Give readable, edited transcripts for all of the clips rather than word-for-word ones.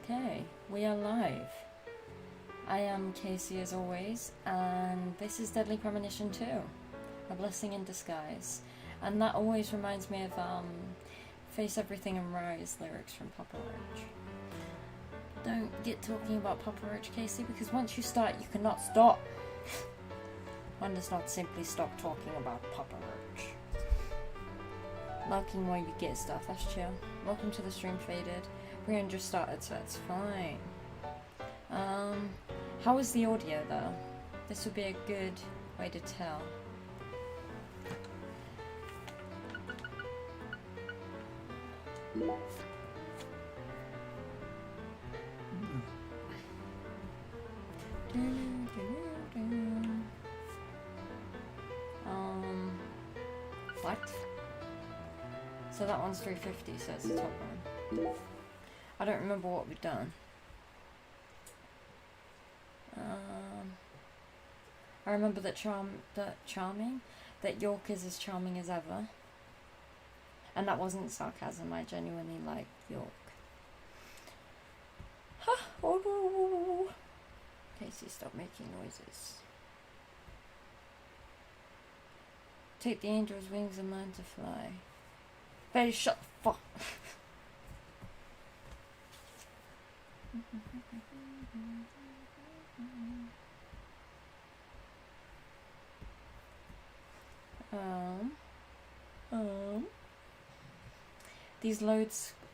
Okay, we are live. I am Casey as always, and this is Deadly Premonition 2, A Blessing in Disguise. And that always reminds me of Face Everything and Rise lyrics from Papa Roach. Don't get talking about Papa Roach, Casey, because once you start, you cannot stop. One does not simply stop talking about Papa Roach. Lurking while you get stuff, that's chill. Welcome to the stream, Faded. We only just started, so it's fine. How is the audio though? This would be a good way to tell. What? So that one's 350, so it's the top one. I don't remember what we've done. I remember that York is as charming as ever. And that wasn't sarcasm, I genuinely like York. Casey, stop making noises. Take the angel's wings and learn to fly. Better shut the fuck.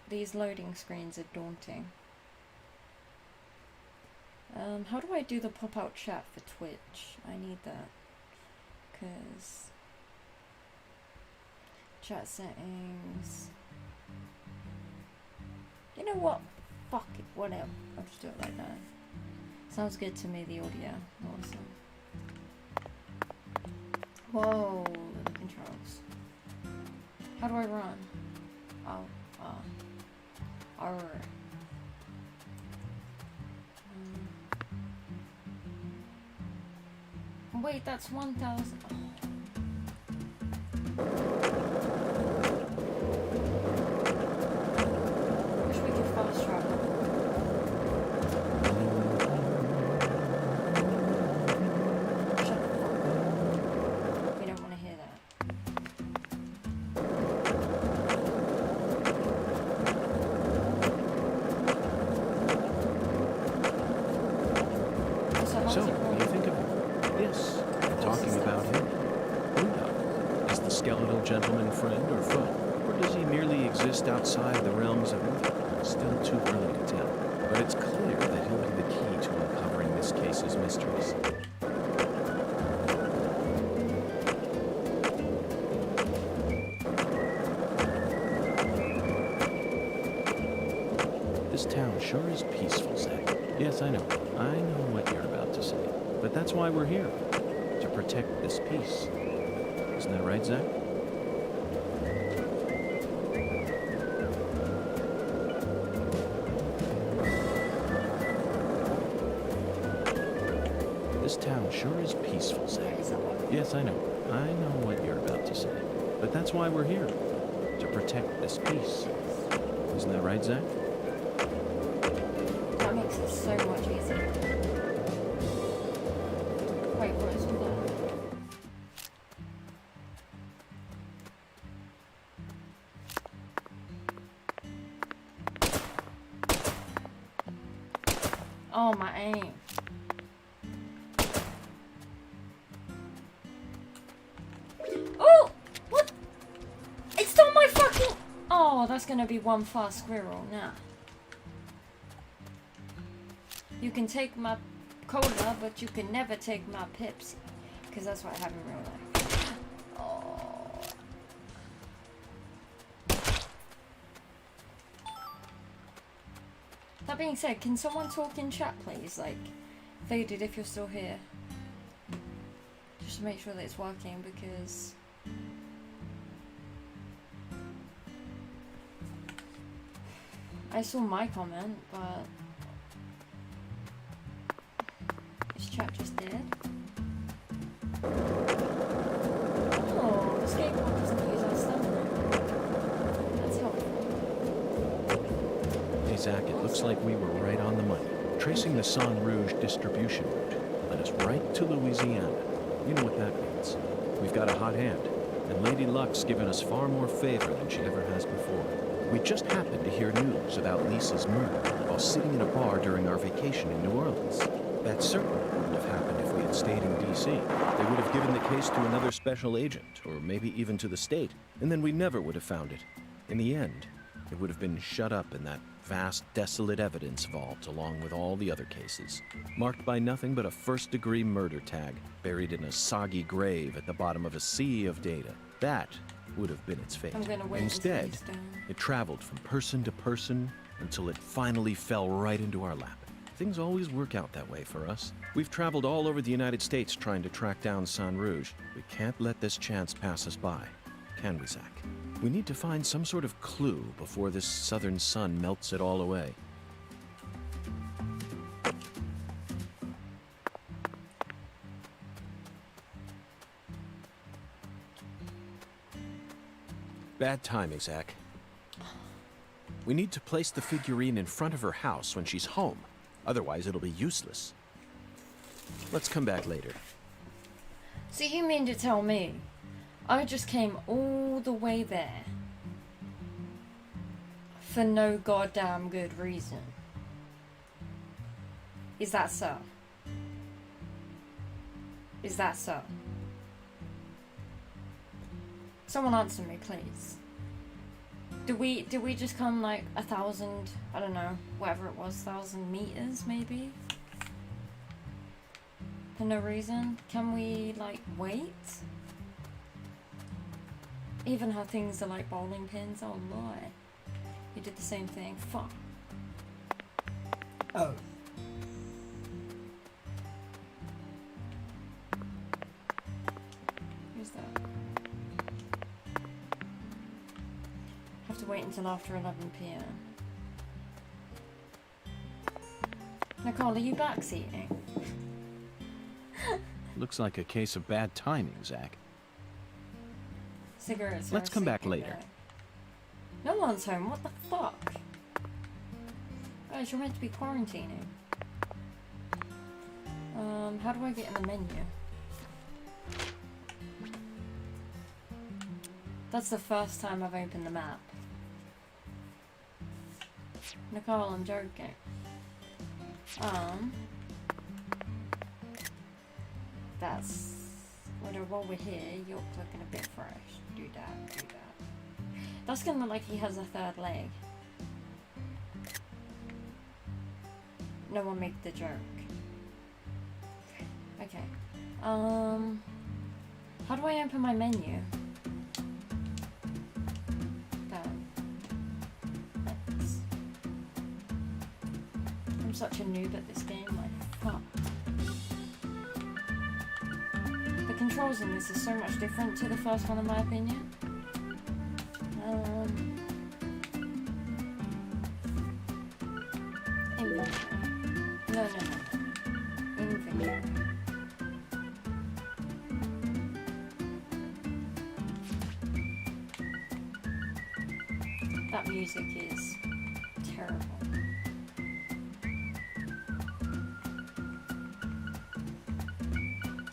These loading screens are daunting. How do I do the pop-out chat for Twitch? I need that, cause chat settings. You know what? Fuck it, whatever. I'll just do it like that. Sounds good to me, the audio. Awesome. Whoa, the controls. How do I run? Oh, wait, that's 1,000. Oh. Wish we could fast travel. Shut the fuck up. We don't want to hear that. So, what do you think of him? Yes, talking about him. Who knows? Is the skeletal gentleman friend or foe? Or does he merely exist outside the realms of evil? Still too early to tell. But it's clear that he'll be the key to uncovering this case's mysteries. This town sure is peaceful, Zach. Yes, I know. I know what you're about to say. But that's why we're here. To protect this peace. Isn't that right, Zach? This town sure is peaceful, Zach. Yes, I know. I know what you're about to say. But that's why we're here. To protect this peace. Isn't that right, Zach? That makes it so much easier. Wait, what is all that? Oh, my aim. Oh! What? It stole my fucking... Oh, that's gonna be one fast squirrel now. You can take my cola, but you can never take my Pepsi. Because that's what I have in real life. Oh. That being said, can someone talk in chat, please? Like, Faded, if you're still here. Just to make sure that it's working, because... I saw my comment, but... Is chat just dead? Oh, the skateboard doesn't use our stamina. That's helpful. Zach, it looks like we were right on the money. Tracing the San Rouge distribution route led us right to Louisiana. You know what that means. We've got a hot hand, and Lady Luck's given us far more favor than she ever has before. We just happened to hear news about Lisa's murder while sitting in a bar during our vacation in New Orleans. That certainly wouldn't have happened if we had stayed in D.C. They would have given the case to another special agent, or maybe even to the state, and then we never would have found it. In the end, it would have been shut up in that vast, desolate evidence vault along with all the other cases, marked by nothing but a first-degree murder tag buried in a soggy grave at the bottom of a sea of data. That would have been its fate. I'm gonna wait Instead, until he's done. it traveled from person to person until it finally fell right into our lap. Things always work out that way for us. We've traveled all over the United States trying to track down San Rouge. We can't let this chance pass us by, can we, Zach? We need to find some sort of clue before this southern sun melts it all away. Bad timing, Zach. We need to place the figurine in front of her house when she's home. Otherwise, it'll be useless. Let's come back later. So you mean to tell me I just came all the way there for no goddamn good reason? Is that so? Is that so? Someone answer me, please. Did we just come like 1,000, I don't know, whatever it was, 1,000 meters maybe? For no reason? Can we like wait? Even how things are like bowling pins, oh lord. You did the same thing, fuck. Oh. Who's that? Have to wait until after 11 p.m. Nicole, are you backseating? Looks like a case of bad timing, Zach. Cigarettes. Let's come back later. No one's home. What the fuck? Guys, you're meant to be quarantining. How do I get in the menu? That's the first time I've opened the map. Nicole, I'm joking. That's... While we're here, you're looking a bit fresh. Do that, do that. That's gonna look like he has a third leg. No one make the joke. Okay. How do I open my menu? Thanks. I'm such a noob at this game, like, fuck. The controls in this are so much different to the first one in my opinion. Inventory. No. Inventory. That music is terrible.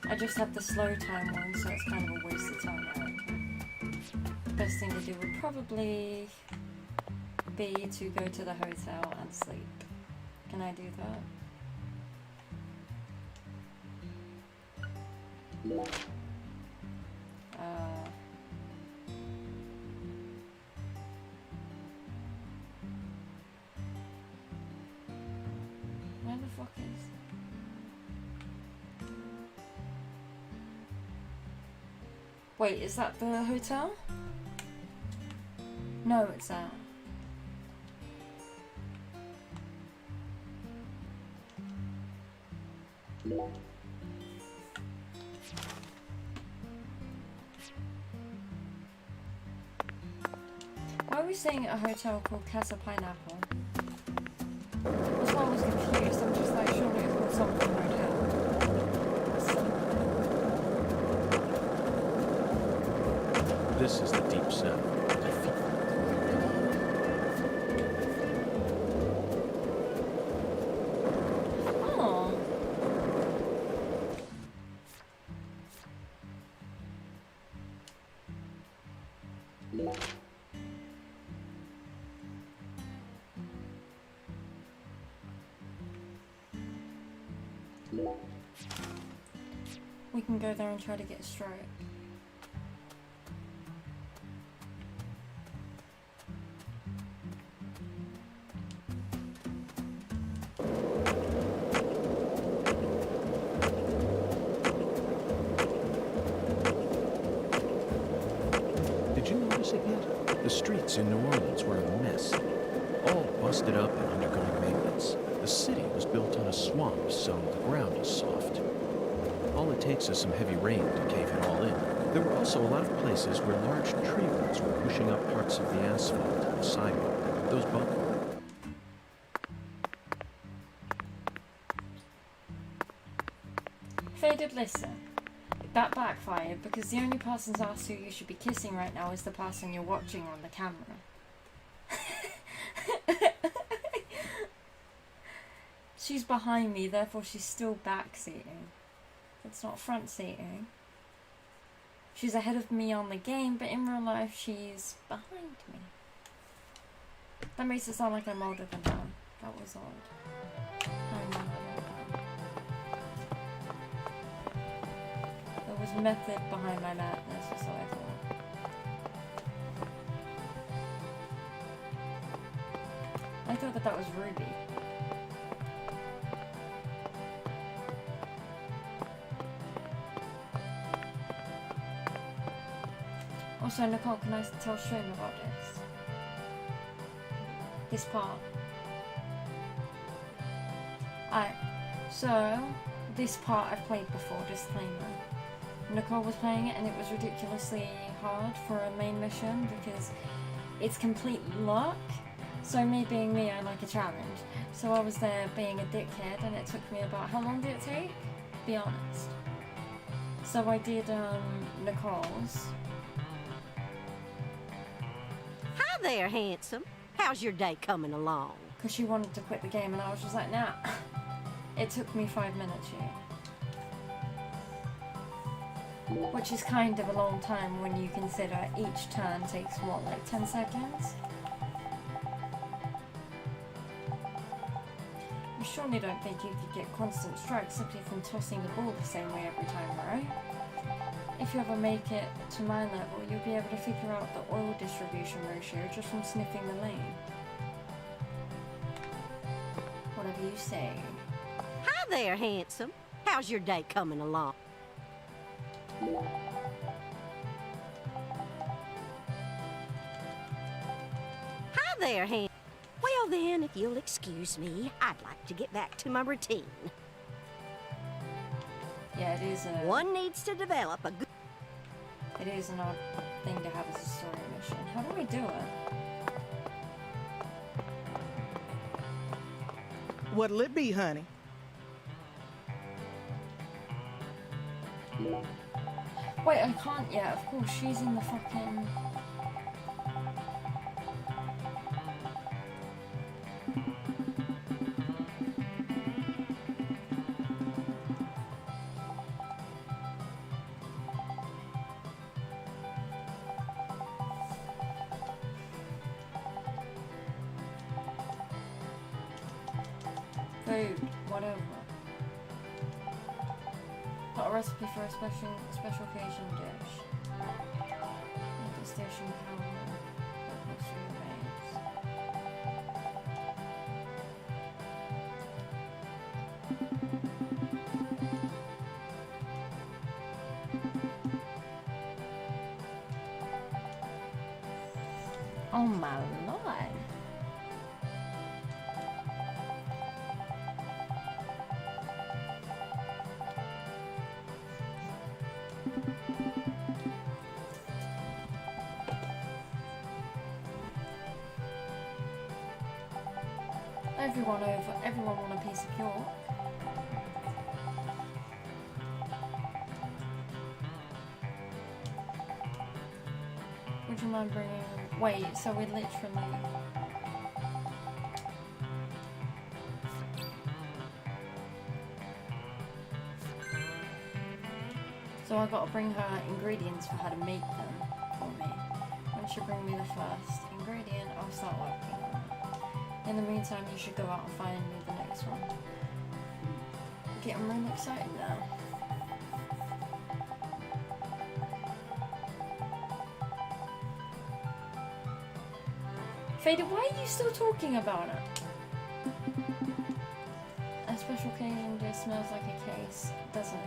I just have the slow time one, so it's kind of a waste of time, I reckon. The best thing to do would probably be to go to the hotel and sleep. Can I do that? Where the fuck is... Wait, is that the hotel? No, it's that. Why are we staying at a hotel called Casa Pineapple? That's why I was confused. I'm just like, surely it's called something hotel. This is the deep south. We can go there and try to get straight. Did you notice it yet? The streets in New Orleans were a mess. All busted up and undergoing maintenance. The city was built on a swamp, so the ground is soft. All it takes is some heavy rain to cave it all in. There were also a lot of places where large tree roots were pushing up parts of the asphalt and the sidewalk. Those bumps. Faded, listen. That backfired because the only person's ass who you should be kissing right now is the person you're watching on the camera. She's behind me, therefore she's still back seating. It's not front seating. She's ahead of me on the game, but in real life she's behind me. That makes it sound like I'm older than her. That was odd. I'm not older. There was method behind my madness, or so I thought. I thought that was Ruby. Also, Nicole, can I tell Stream about this? This part. Alright, so this part I've played before, disclaimer. Nicole was playing it and it was ridiculously hard for a main mission because it's complete luck. So me being me, I like a challenge. So I was there being a dickhead and it took me about, how long did it take? Be honest. So I did Nicole's. Hi there, handsome. How's your day coming along? Because she wanted to quit the game and I was just like, nah. It took me 5 minutes here. Which is kind of a long time when you consider each turn takes what, like 10 seconds? You surely don't think you could get constant strikes simply from tossing the ball the same way every time, right? If you ever make it to my level, you'll be able to figure out the oil distribution ratio just from sniffing the lane. Whatever you say. Hi there, handsome. How's your day coming along? Hi there, handsome. Well then, if you'll excuse me, I'd like to get back to my routine. Yeah, it is a... One needs to develop a good... It is an odd thing to have as a story mission. How do we do it? What'll it be, honey? Wait, I can't yet. Of course, she's in the fucking... Food, whatever. Got a recipe for a special occasion dish. Make a station power. Next to your veins. Oh my lord. Everyone want a piece of York. Would you mind bringing... Wait, so we literally... So I gotta bring her ingredients for her to make them for me. Once you bring me the first ingredient, I'll start working on it. In the meantime, you should go out and find me the next one. getting really excited now. Fader, why are you still talking about it? A special cleaning just smells like a case, doesn't it?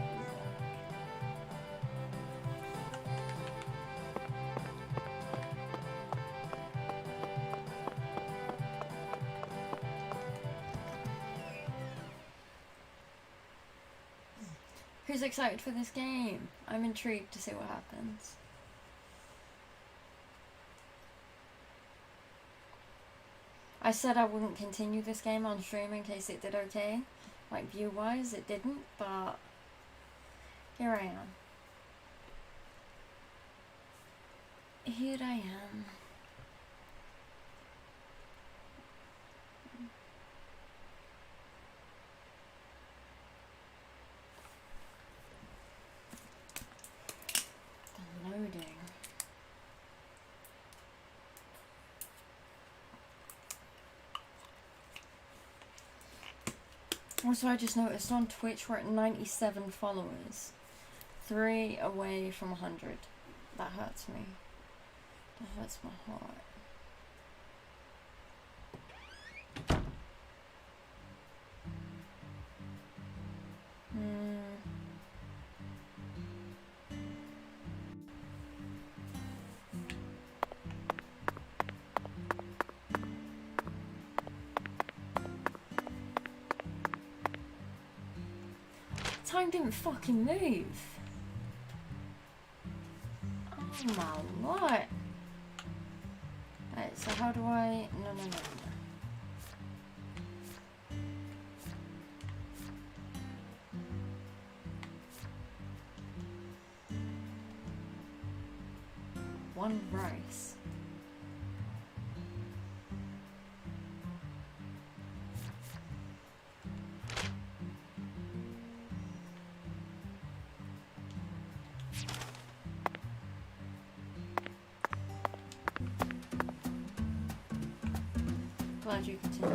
Who's excited for this game? I'm intrigued to see what happens. I said I wouldn't continue this game on stream in case it did okay. Like view-wise, it didn't, but here I am. Here I am. Loading. Also, I just noticed on Twitch we're at 97 followers. 3 away from 100. That hurts me. That hurts my heart. Time didn't fucking move. Oh my lord. Right, so how do I... No. One rice. Glad you continue.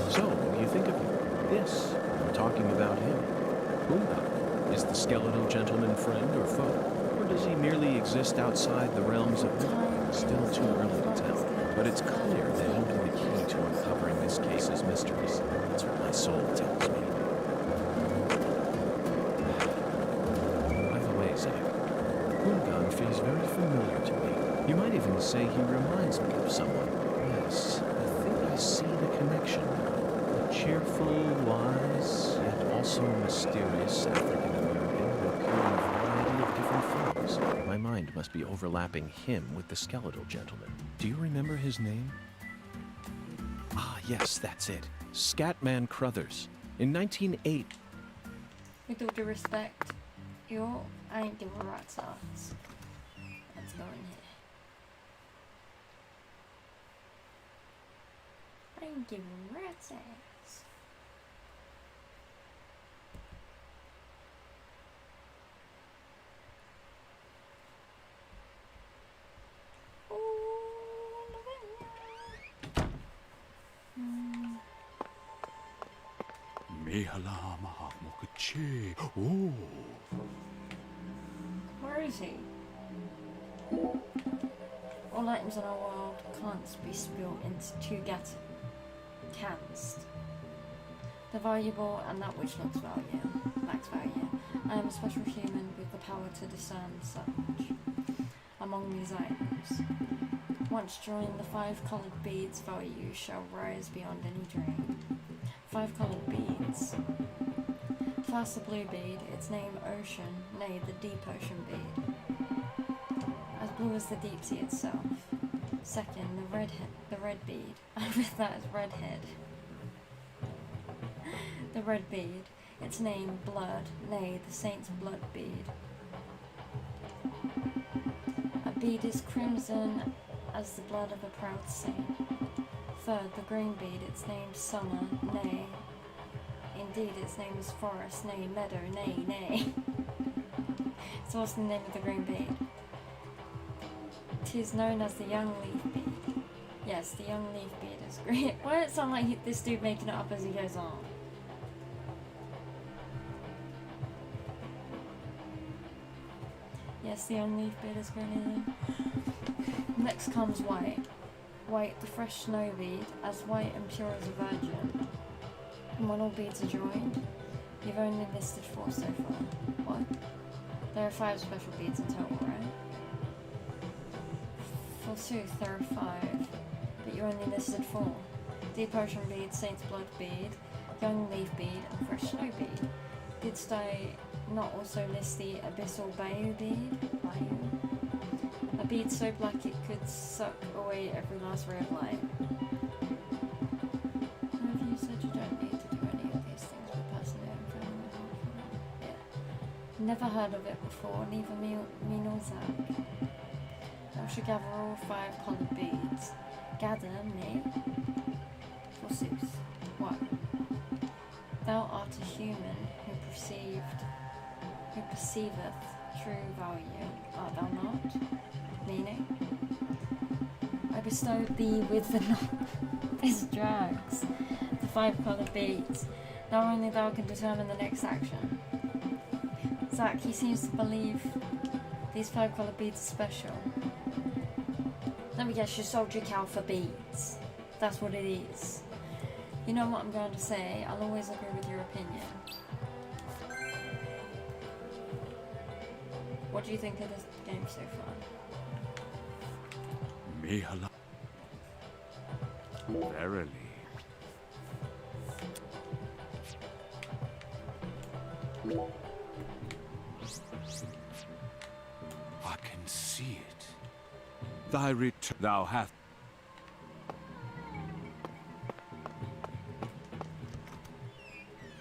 So, what do you think of him? Yes, we're talking about him. Who is the skeletal gentleman friend or foe? Or does he merely exist outside the realms of myth? Still too early to tell. But it's clear that he'll be the key to uncovering this case's mysteries. That's what my soul tells me. By the way, Zach, Hoongan feels very familiar to me. You might even say he reminds me of someone. Yes, I think I see the connection now. A cheerful, wise, yet also mysterious African-American who appear in a variety of different forms. My mind must be overlapping him with the skeletal gentleman. Do you remember his name? Ah, yes, that's it. Scatman Crothers. In 1908... With all due respect, I ain't giving a rat's ass. Let's go in here. I ain't giving a rat's ass. Where is he? All items in our world can't be spilled into two cans. The valuable and that which lacks value. I am a special human with the power to discern such among these items. Once joined, the 5 coloured beads' value shall rise beyond any dream. 5 coloured beads. First, the blue bead, its name Ocean, nay, the deep ocean bead, as blue as the deep sea itself. Second, the red bead, and with that is redhead. The red bead, its name Blood, nay, the saint's blood bead. A bead is crimson as the blood of a proud saint. Third, the green bead, its name Summer, nay, indeed its name is Forest, nay, Meadow, nay. So what's the name of the green bead? 'Tis known as the young leaf bead. Yes, the young leaf beard is great. Why does it sound like this dude making it up as he goes on? Yes, the young leaf beard is great. Next comes white. White, the fresh snow bead, as white and pure as a virgin. And when all beads are joined, you've only listed 4 so far. What? There are 5 special beads in total, right? Forsooth, there are 5, but you only listed 4. Deep Ocean bead, Saint's Blood bead, Young Leaf bead, and Fresh Snow bead. Didst I not also list the Abyssal Bayou bead? Bayou? A bead so black it could suck away every last ray of light. Have you said you don't need to do any of these things for passing it in front of the whole? Yeah. Never heard of it before, neither me nor Zach. Thou should gather all 5 coloured beads. Gather me? Forsooth. What? Thou art a human who perceiveth true value. Art thou not? Meaning? I bestowed thee with the this drags, the 5 coloured beads. Now only thou can determine the next action. Zach, he seems to believe these 5 coloured beads are special. Let me guess, you sold your cow for beads. That's what it is. You know what I'm going to say, I'll always agree with your opinion. What do you think of this game so far? Mihala. Verily. I can see it. Thy return. Thou hast.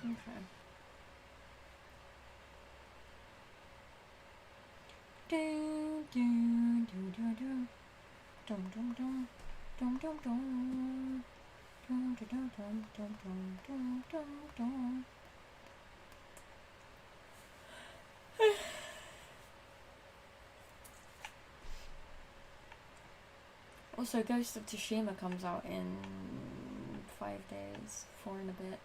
Okay. Do do do do do. Dum dum dum. Dum dum dum. Dum dum dum dum dum dum dum dum. Also, Ghost of Tsushima comes out in 5 days, 4 and a bit.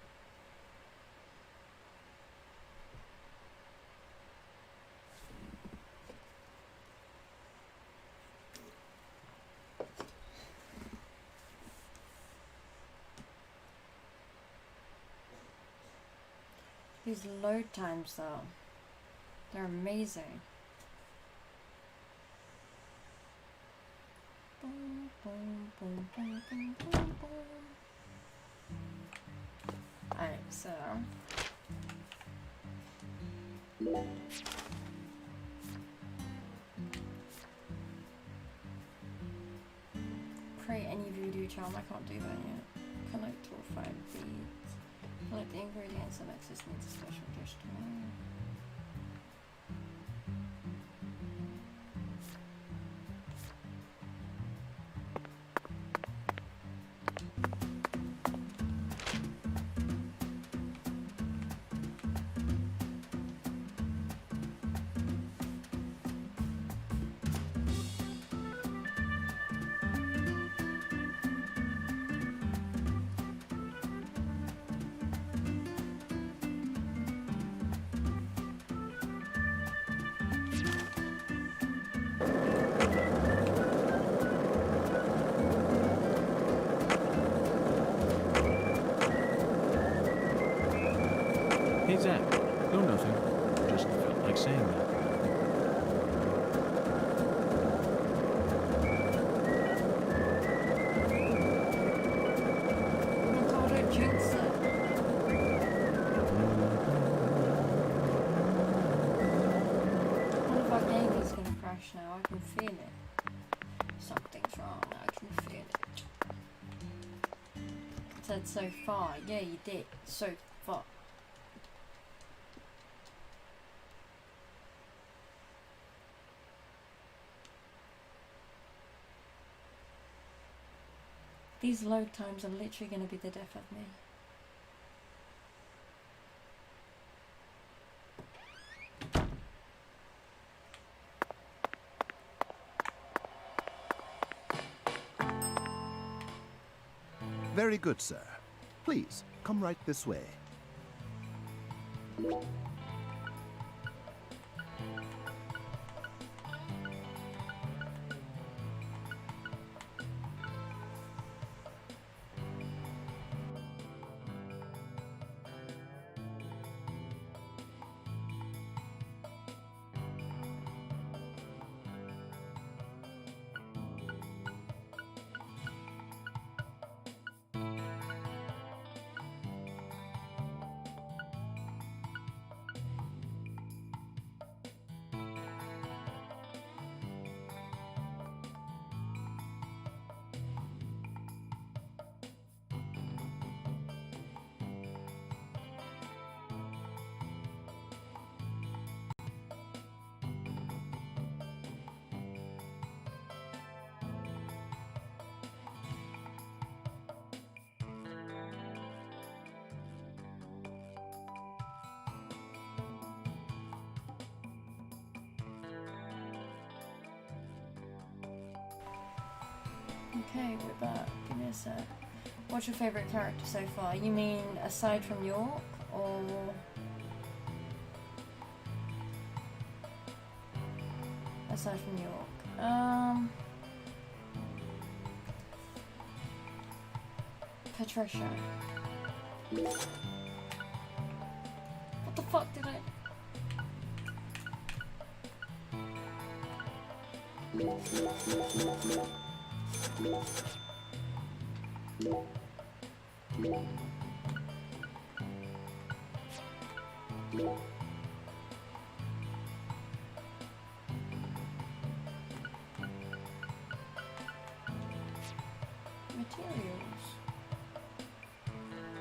These load times though, they're amazing. Boom, boom, boom, boom, boom, boom, boom. Alright, so create any voodoo charm. I can't do that yet. Collect all 5 beads. Collect the ingredients and access needs a special dish to make. Hey, Zach. No, nothing. Just felt like saying that. Oh, don't jinx it. One of our game is gonna crash now. I can feel it. Something's wrong. I can feel it. It said so far. Yeah, you did. So far. These load times are literally going to be the death of me. Very good, sir. Please, come right this way. Okay, with that, give me a sec. What's your favourite character so far? You mean aside from York, or aside from York? Patricia. What the fuck did I... Materials.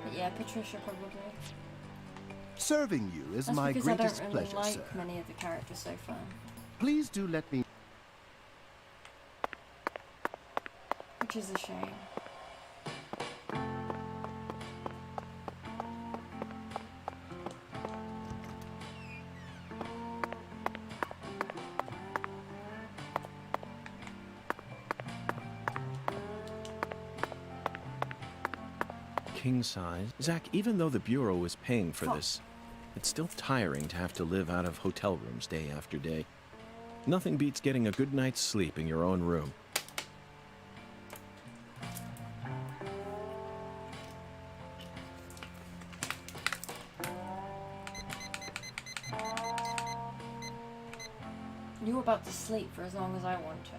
But yeah, Patricia probably. Serving you is That's my because greatest I don't really pleasure, like sir. many of the characters so far. Please do let me... Which is a shame. King size. Zach, even though the Bureau is paying for this, it's still tiring to have to live out of hotel rooms day after day. Nothing beats getting a good night's sleep in your own room. You're about to sleep for as long as I want to.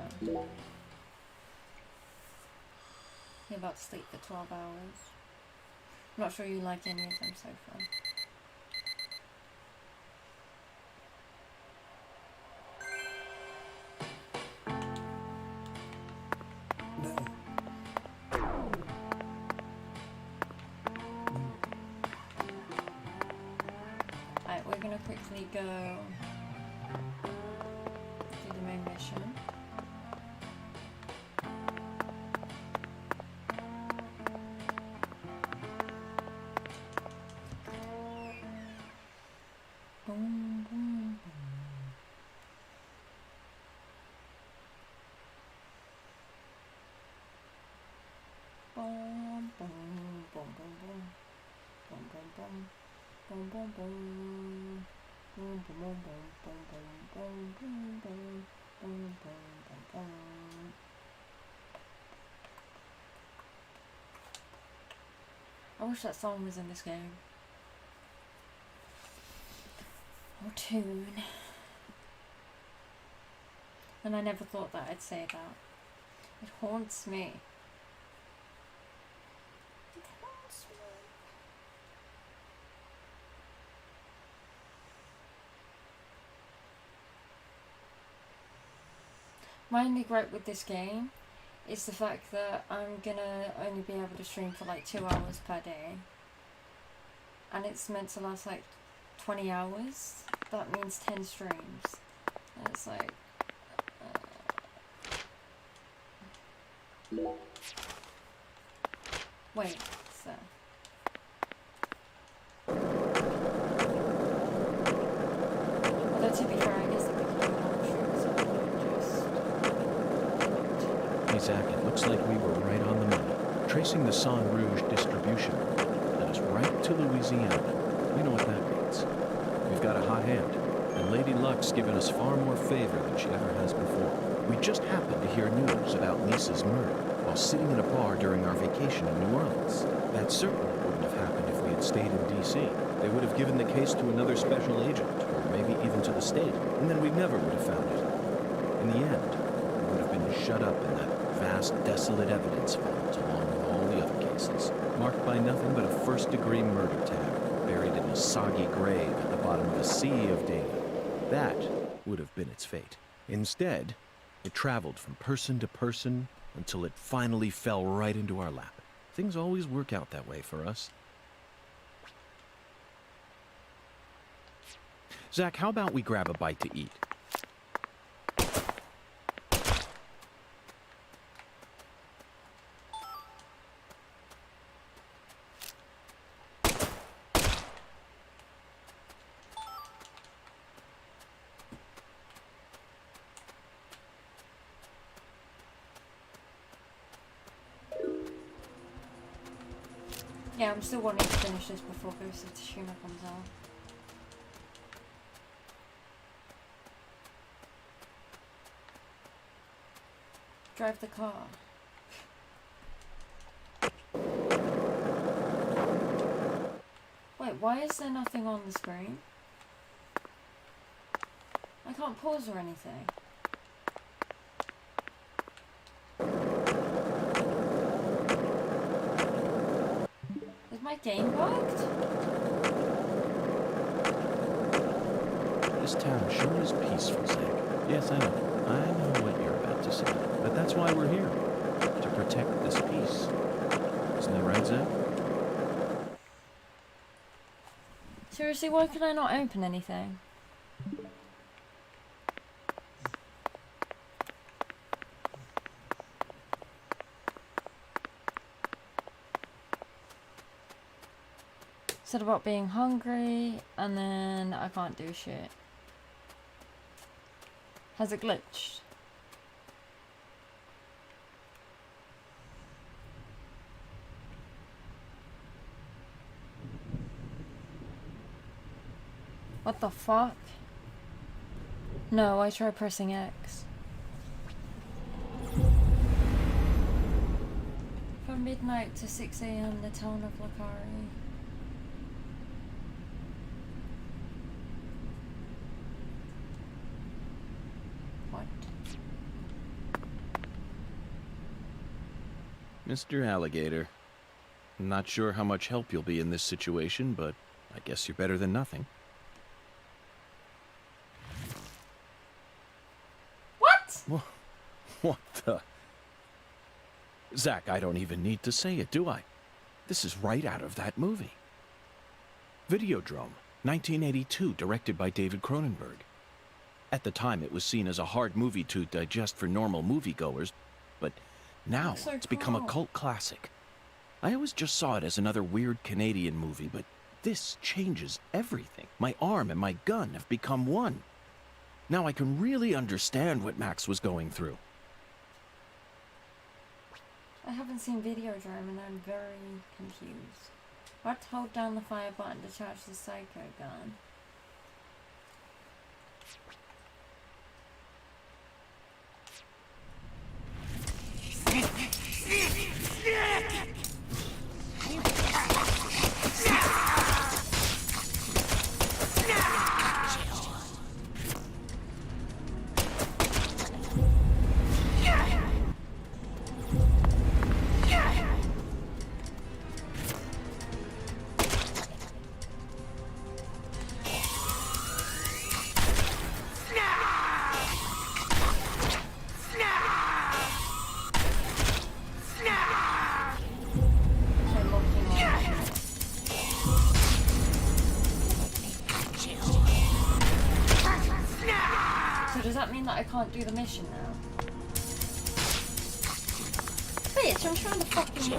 You're about to sleep for 12 hours. I'm not sure you like any of them so far. Alright, we're gonna quickly go do the main mission. Boom, boom, boom. Boom, boom, boom, boom, boom. Boom, boom, boom. Boom, boom, boom. Boom, boom, boom, boom, boom, boom, boom, boom, boom, boom, boom, boom. I wish that song was in this game. Or tune. And I never thought that I'd say that. It haunts me. It haunts me. My only gripe with this game is the fact that I'm gonna only be able to stream for like 2 hours per day. And it's meant to last like 20 hours. That means 10 streams. And it's like... Wait, so... Although to be fair, I guess that we can do more streams, so I could just... Hey Zach, it looks like we were right on the money. Tracing the Sang Rouge distribution led us right to Louisiana. You know what that means. We've got a hot hand, and Lady Luck's given us far more favor than she ever has before. We just happened to hear news about Lisa's murder while sitting in a bar during our vacation in New Orleans. That certainly wouldn't have happened if we had stayed in D.C. They would have given the case to another special agent, or maybe even to the state, and then we never would have found it. In the end, we would have been shut up in that vast, desolate evidence vault along with all the other cases, marked by nothing but a first-degree murder tag, buried in a soggy grave at the bottom of a sea of data. That would have been its fate. Instead, it traveled from person to person until it finally fell right into our lap. Things always work out that way for us. Zach, how about we grab a bite to eat? Yeah, I'm still wanting to finish this before Ghost of Tsushima comes out. Drive the car. Wait, why is there nothing on the screen? I can't pause or anything. Is my game bugged? This town sure is peaceful, Zach. Yes, I know. I know what you're about to say. But that's why we're here. To protect this peace. Isn't that right, Zach? Seriously, why can I not open anything? Said about being hungry, and then I can't do shit. Has it glitched? What the fuck? No, I tried pressing X. From midnight to 6 AM, the town of Lakari. What? Mr. Alligator, I'm not sure how much help you'll be in this situation, but I guess you're better than nothing. What? What the? Zach, I don't even need to say it, do I? This is right out of that movie. Videodrome, 1982, directed by David Cronenberg. At the time, it was seen as a hard movie to digest for normal moviegoers, but now So it's become a cool. cult classic. I always just saw it as another weird Canadian movie, but this changes everything. My arm and my gun have become one. Now I can really understand what Max was going through. I haven't seen Videodrome and I'm very confused. What? Hold down the fire button to charge the psycho gun. Does that mean that I can't do the mission now? Bitch, I'm trying to fucking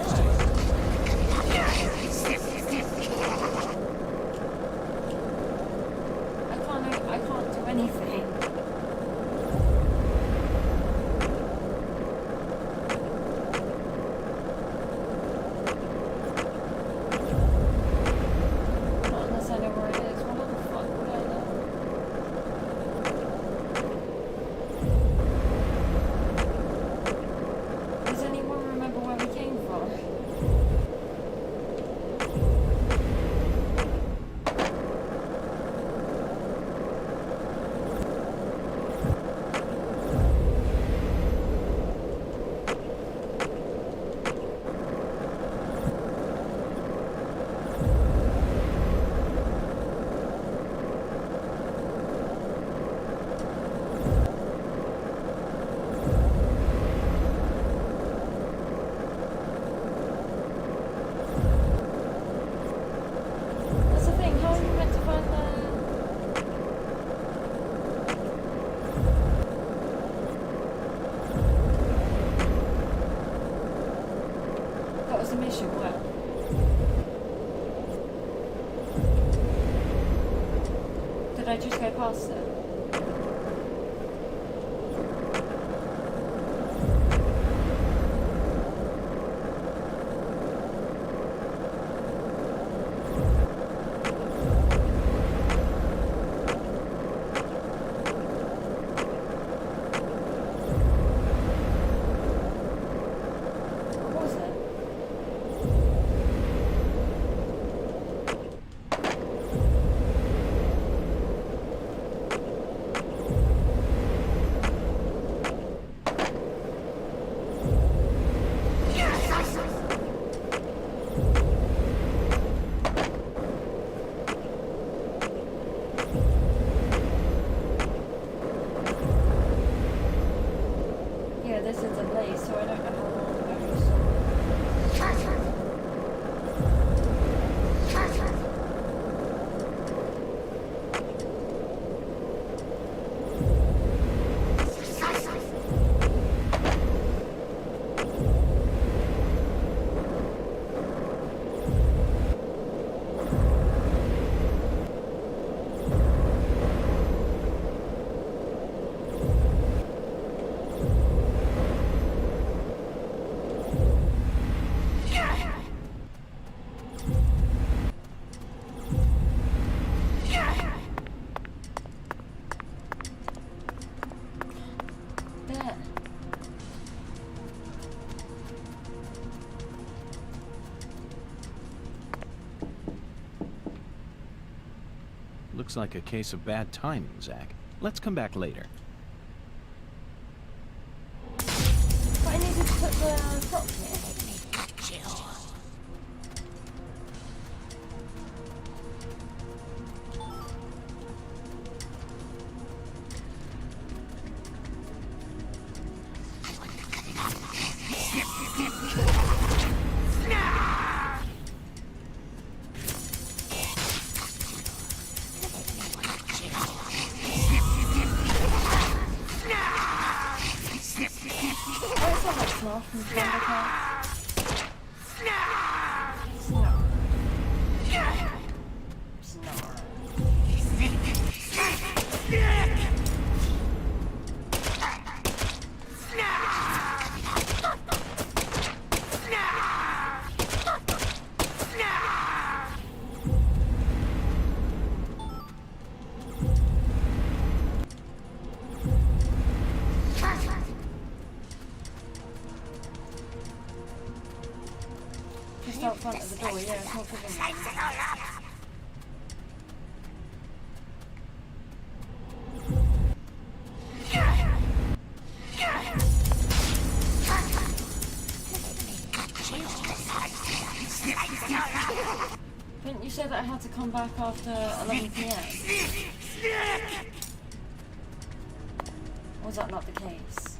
I can't do anything. was the mission? What? Did I just go past it? What was it? Yeah, this is a delay, so I don't know how long ago you saw it. There. Looks like a case of bad timing, Zach. Let's come back later. But I needed to put the prop here. Why is that like Snarf from Thundercat? Snarf. Snarf. Just out front of the door, yeah, it's not giving me. Didn't you say that I had to come back after 11 PM? Or was that not the case?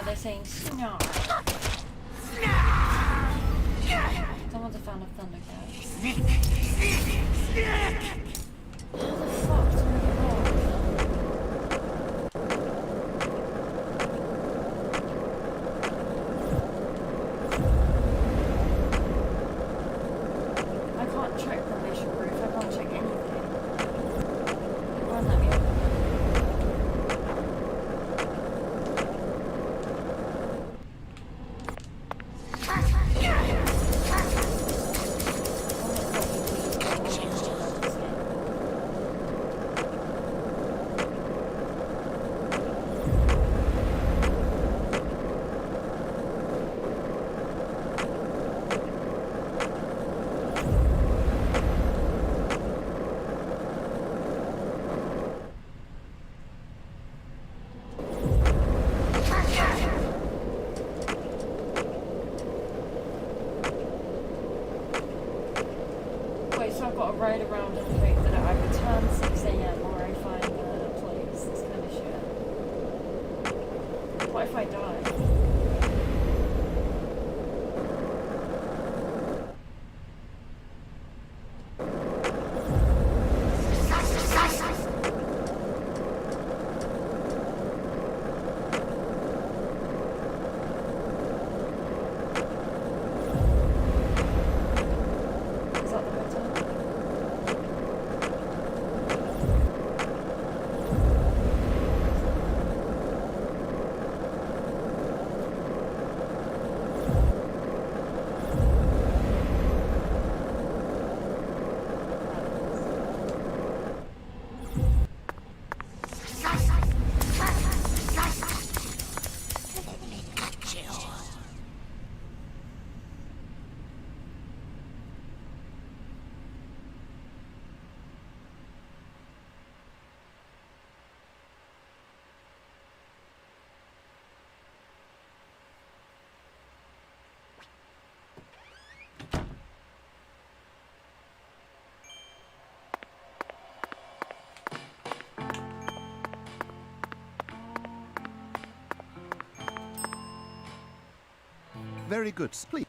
They're saying snarl. Someone's a fan of Thundercat. How the fuck do I get wrong? I can't check permission proof, I can't check anything. It won't let me open it. So I've got to ride around and hope that I return 6 AM or I find the place. This kind of shit. What if I die? Very good. Please.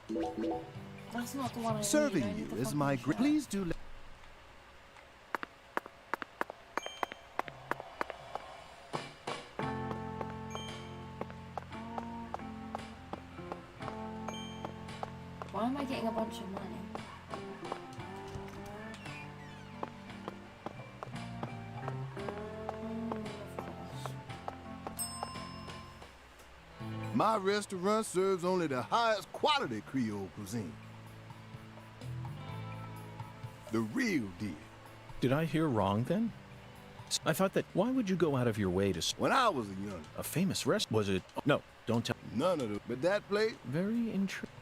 That's not the one I Serving need. I need you the is fucking my shirt. Please do let. Why am I getting a bunch of money? Of course. My restaurant serves only the highest quality Creole cuisine. The real deal. Did I hear wrong then? I thought that. Why would you go out of your way to When I was a young, a famous rest? Was it? No, don't tell. none of them. But that place, Very intriguing.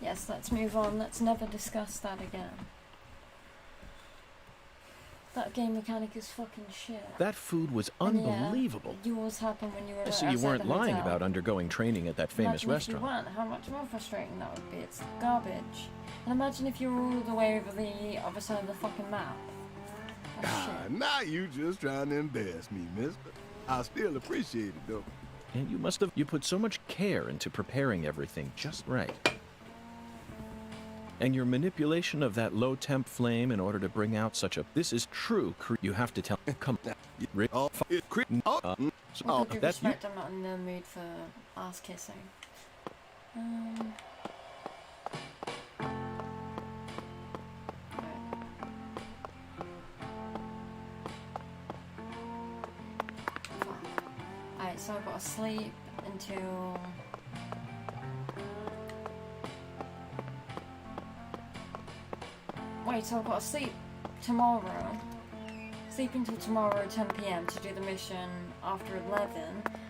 Yes, let's move on. Let's never discuss that again. That game mechanic is fucking shit. That food was And yeah, unbelievable. yours happened when you were I outside see you weren't the lying hotel. about undergoing training at that famous Imagine restaurant. If you weren't, how much more frustrating that would be. It's garbage. And imagine if you were all the way over the other side of the fucking map. Oh, shit. now you just trying to embarrass me, mister. I still appreciate it, though. And you must have. You put so much care into preparing everything just right. And your manipulation of that low temp flame in order to bring out such a. This is true. You have to tell. Come on. Oh, it's With all due That's you. respect, I'm not in the mood for ass kissing. Alright, so I've got to sleep until... Wait, so I've got to sleep tomorrow. Sleep until tomorrow 10 PM to do the mission after 11,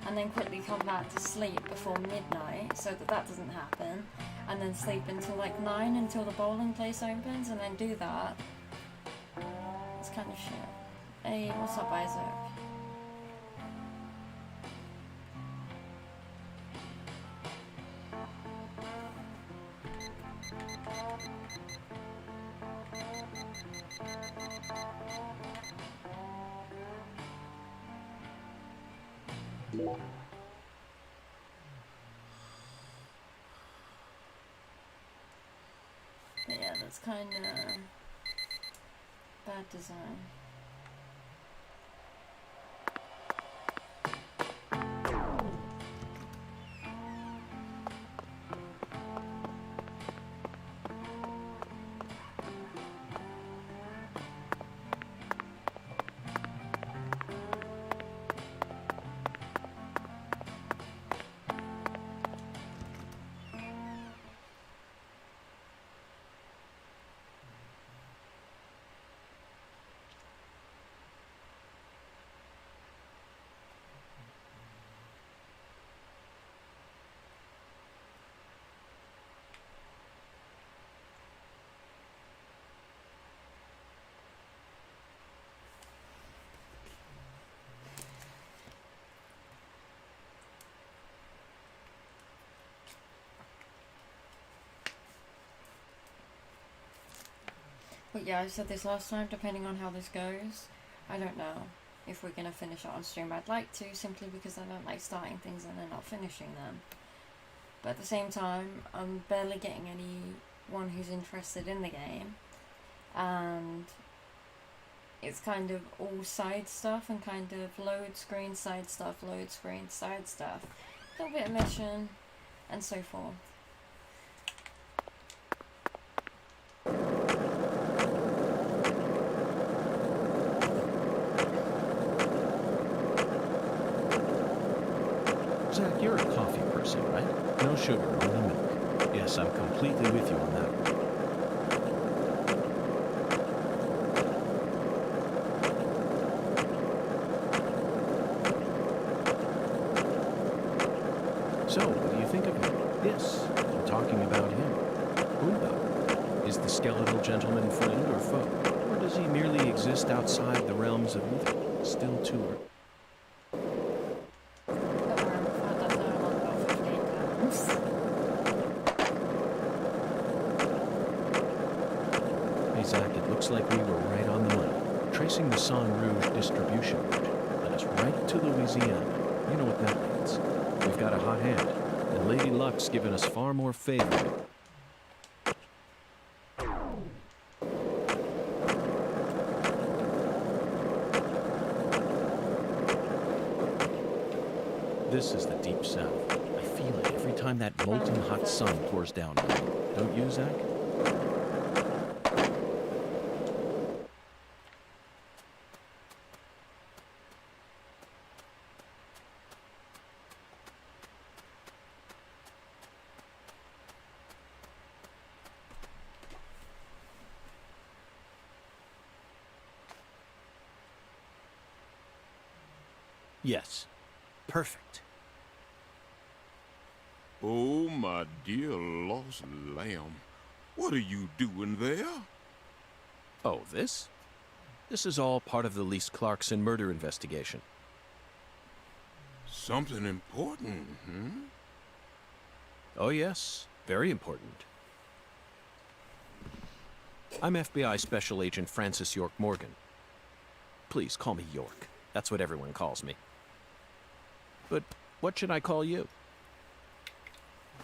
and then quickly come back to sleep before midnight so that that doesn't happen, and then sleep until like 9 until the bowling place opens, and then do that. It's kind of shit. Hey, what's up, Isaac? But yeah, that's kind of bad design. But yeah, I said this last time, depending on how this goes, I don't know if we're going to finish it on stream. I'd like to, simply because I don't like starting things and then not finishing them. But at the same time, I'm barely getting anyone who's interested in the game. And it's kind of all side stuff and kind of load screen, side stuff, load screen, side stuff. A little bit of mission, and so forth. Zach, you're a coffee person, right? No sugar, only milk. Yes, I'm completely with you on that one. So, what do you think of him? Yes, I'm talking about him. Who, though? Is the skeletal gentleman friend or foe? Or does he merely exist outside the realms of evil, Still too early. Don't worry, we've had that dialogue about 15 times. Hey, Zach, it looks like we were right on the money. Tracing the Sang Rouge distribution route led us right to Louisiana. You know what that means. We've got a hot hand, and Lady Luck's given us far more favor. This is the Deep South. I feel it every time that molten hot sun pours down on me. Don't you, Zach? Yes. Perfect. Oh, my dear lost lamb. What are you doing there? Oh, this? This is all part of the Lise Clarkson murder investigation. Something important, hmm? Oh, yes. Very important. I'm FBI Special Agent Francis York Morgan. Please, call me York. That's what everyone calls me. But what should I call you?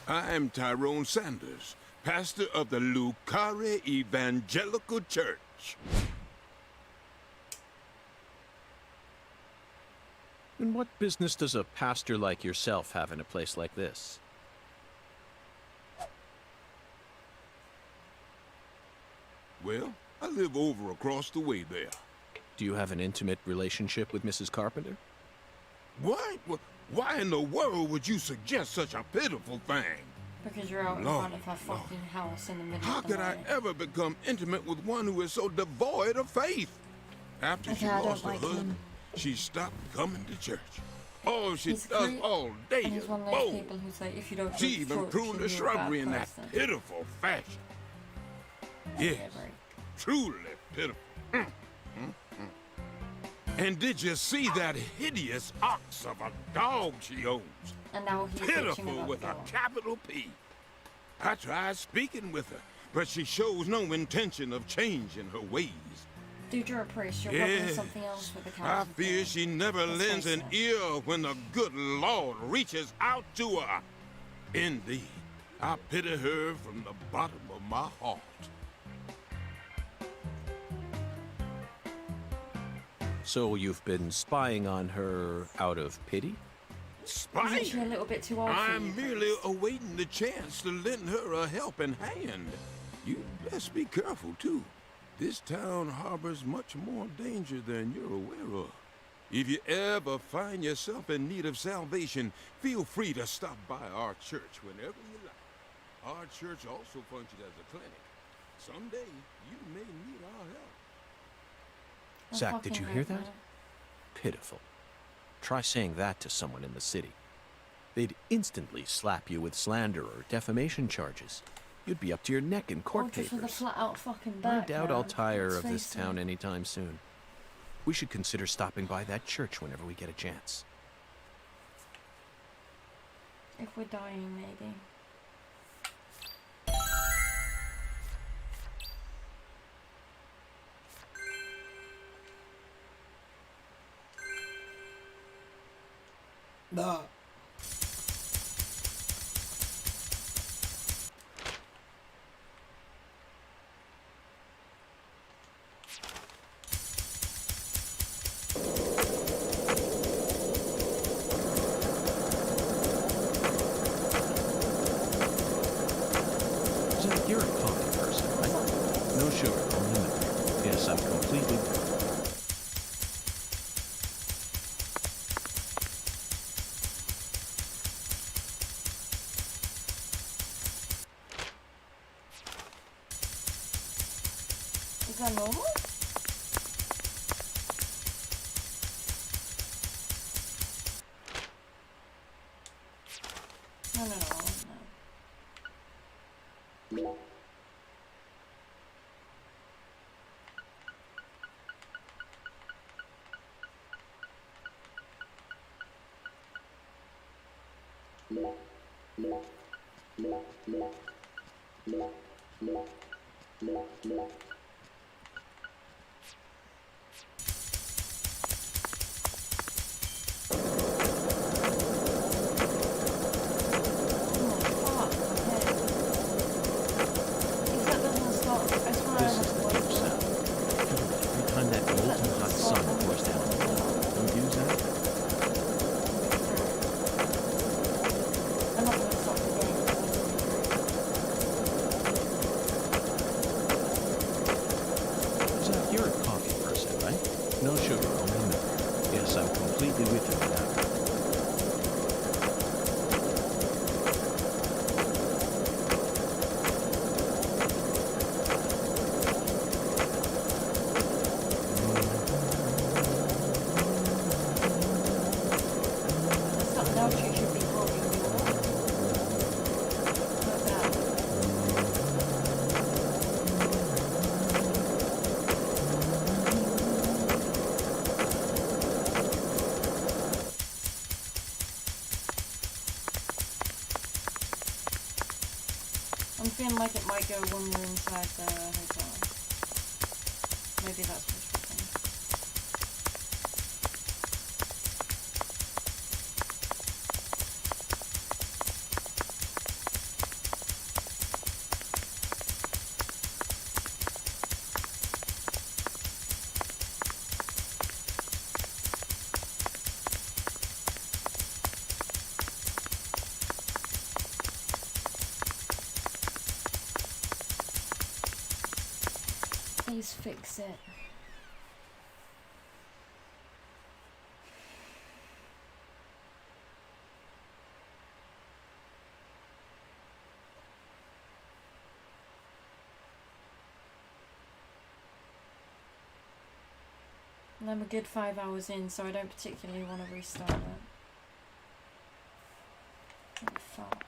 I'm Tyrone Sanders, pastor of the Lucare Evangelical Church. And what business does a pastor like yourself have in a place like this? Well, I live over across the way there. Do you have an intimate relationship with Mrs. Carpenter? What? Why in the world would you suggest such a pitiful thing? Because you're out in Lord, front of her fucking house in the middle How of the could I night. ever become intimate with one who is so devoid of faith? After she Okay, I don't lost her like husband, him. she stopped coming to church. All she He's does creep, all day and he's is one of those bowl. people who's like, if you don't She go to even church, pruned the then you're a bad shrubbery in that person. pitiful fashion. Yes, Whatever. truly pitiful. And did you see that hideous ox of a dog she owns? And now he's bitching Pitiful about with the a dog. capital P. I tried speaking with her, but she shows no intention of changing her ways. Dude, you're a priest. You're probably Yes, something else with the I capital fear P. she never Let's lends face an it. ear when the good Lord reaches out to her. Indeed, I pity her from the bottom of my heart. So you've been spying on her out of pity? Spying? Isn't she a little bit too old for I'm you, merely priest? awaiting the chance to lend her a helping hand. You best be careful, too. This town harbors much more danger than you're aware of. If you ever find yourself in need of salvation, feel free to stop by our church whenever you like. Our church also functions as a clinic. Someday, you may need our help. I Zach, did fucking you hear hope that? not. Pitiful. Try saying that to someone in the city. They'd instantly slap you with slander or defamation charges. You'd be up to your neck in Or court just with a papers. flat out fucking I back, doubt I'll man. tire Let's of this face it. town anytime soon. We should consider stopping by that church whenever we get a chance. If we're dying, maybe. Zach, you're a coffee person, right? No sugar, only milk. Yes, I'm completely... Is that normal? No, no, no, no. This is the deep sound. Feel it every time that molten hot sun pours down. Don't use that? I'm not going to stop the game. Zach, you're a coffee person, right? No sugar, only milk. Yes, I'm completely with you on that. That's not else you should be holding your like that. I'm feeling like it might go when we're inside the hotel. Maybe that's wishful thinking. Please fix it. And I'm a good 5 hours in, so I don't particularly want to restart it. Oh, fuck.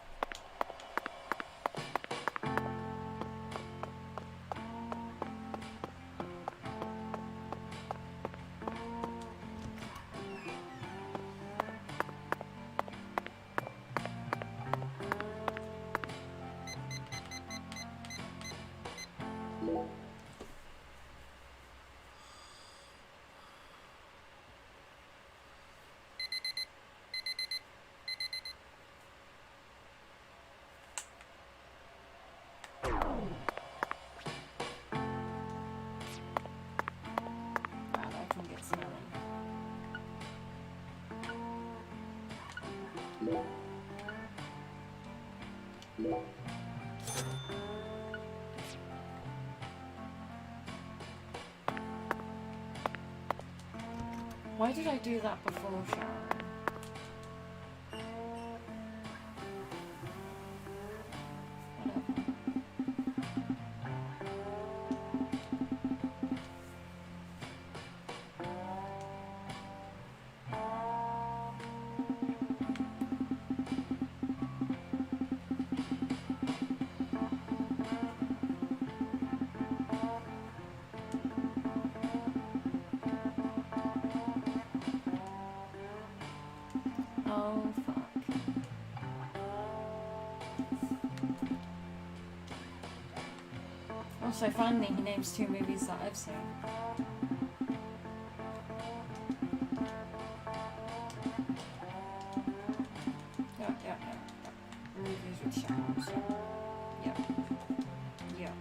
Wow, that can get smelly. Why did I do that before showering? Whatever. Oh, fuck. Also, finally, he names 2 movies that I've seen. Yeah. Movies with showers. Yeah.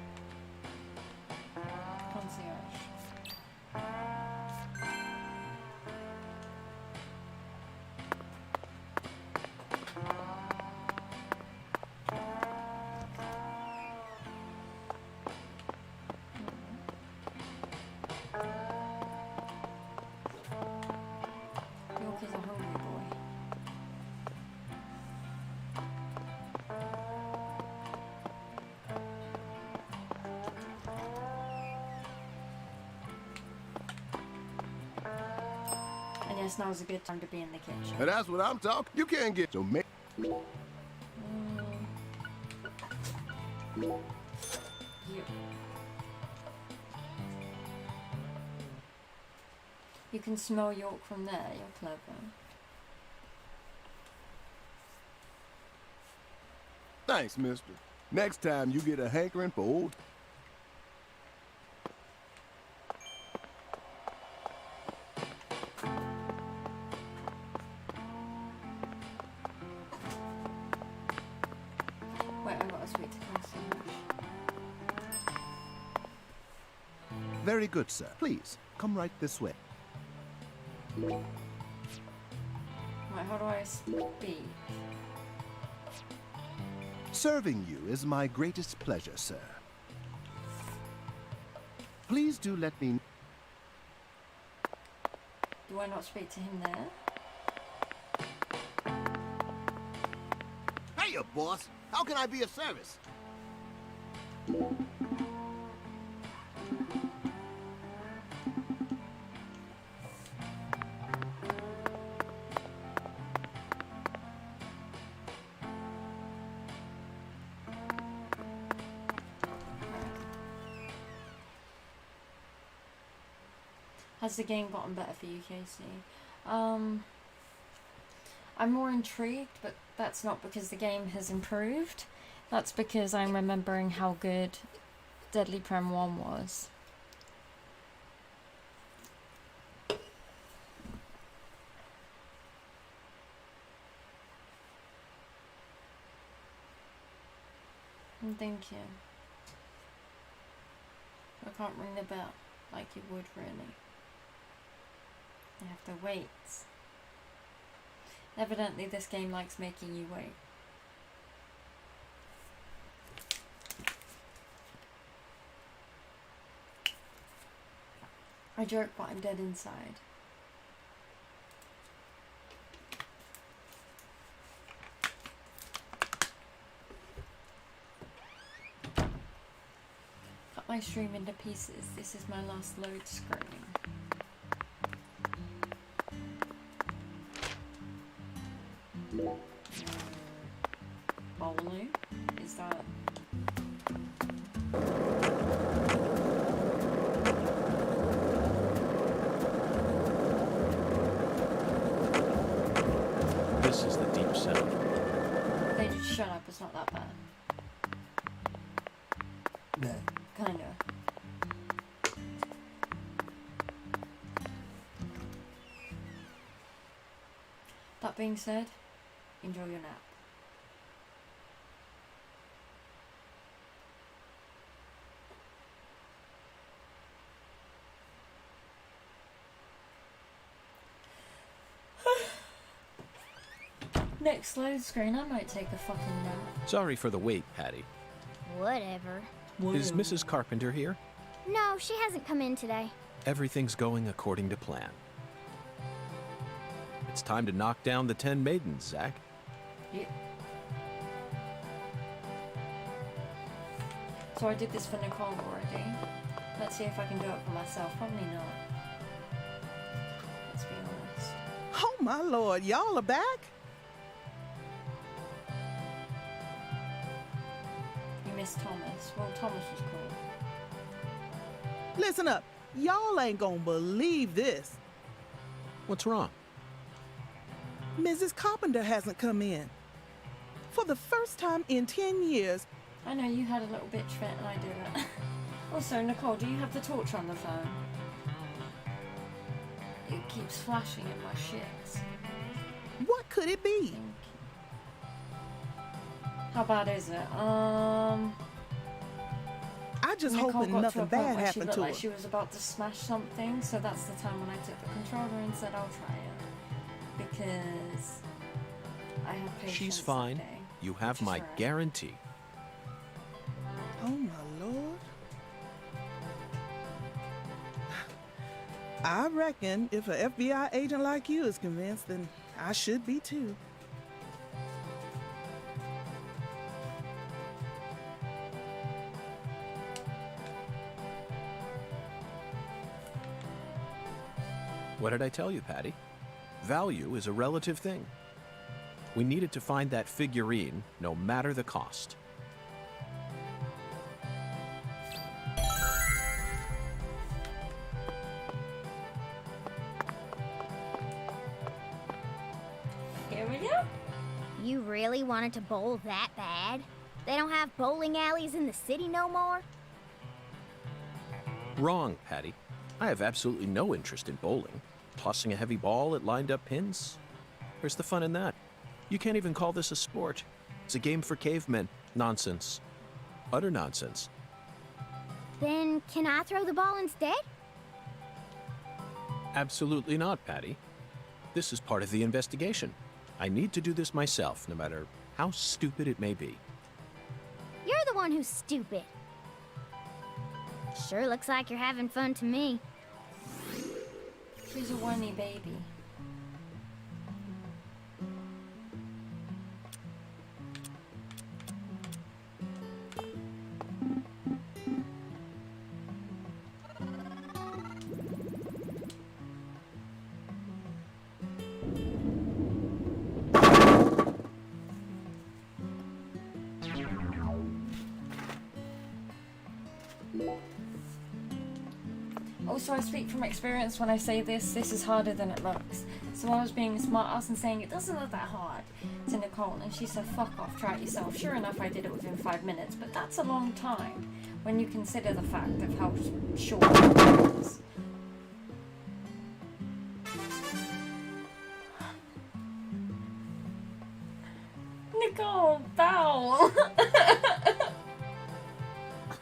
Concierge. York is a homely boy. And yes, now's a good time to be in the kitchen. And that's what I'm talking. You can't get so many. Yeah. You can smell York from there, you're clever. Thanks, mister. Next time you get a hankering for old... Wait, I gotta speak to concierge. Very good, sir. Please, come right this way. Wait, how do I speak? Serving you is my greatest pleasure, sir. Please do let me... Do I not speak to him there? Hiya, boss. How can I be of service? Has the game gotten better for you, Casey? I'm more intrigued, but that's not because the game has improved. That's because I'm remembering how good Deadly Prem 1 was. Thank you. I can't ring the bell like you would, really. You have to wait. Evidently this game likes making you wait. I joke, but I'm dead inside. Cut my stream into pieces. This is my last load screen. Bowling? Is that... This is the deep sound. They just shut up, it's not that bad. Kinda. That being said, enjoy your nap. Next load screen, I might take a fucking nap. Sorry for the wait, Patty. Whatever. Is Mrs. Carpenter here? No, she hasn't come in today. Everything's going according to plan. It's time to knock down the 10 maidens, Zach. Yeah. So I did this for Nicole already. Let's see if I can do it for myself. Probably not. Let's be honest. Oh my lord, y'all are back? You missed Thomas. Well, Thomas was cool. Listen up. Y'all ain't gonna believe this. What's wrong? Mrs. Carpenter hasn't come in. For the first time in 10 years. I know you had a little bitch fit and I did it. Also, Nicole, do you have the torch on the phone? It keeps flashing in my shit. What could it be? How bad is it? I just Nicole hoping got nothing to a point bad where she happened looked to like her. she was about to smash something, so that's the time when I took the controller and said I'll try it. Because I have patience. She's that fine. day, You have which is my rare. guarantee. Oh my lord. I reckon if an FBI agent like you is convinced, then I should be too. What did I tell you, Patty? Value is a relative thing. We needed to find that figurine, no matter the cost. Here we go. You really wanted to bowl that bad? They don't have bowling alleys in the city no more? Wrong, Patty. I have absolutely no interest in bowling. Tossing a heavy ball at lined-up pins? Where's the fun in that? You can't even call this a sport. It's a game for cavemen. Nonsense. Utter nonsense. Then can I throw the ball instead? Absolutely not, Patty. This is part of the investigation. I need to do this myself, no matter how stupid it may be. You're the one who's stupid. Sure looks like you're having fun to me. She's a whiny baby. Also, I speak from experience when I say this is harder than it looks. So I was being a smart ass and saying it doesn't look that hard to Nicole, and she said, fuck off, try it yourself. Sure enough, I did it within 5 minutes, but that's a long time when you consider the fact of how short it is. Nicole, bow!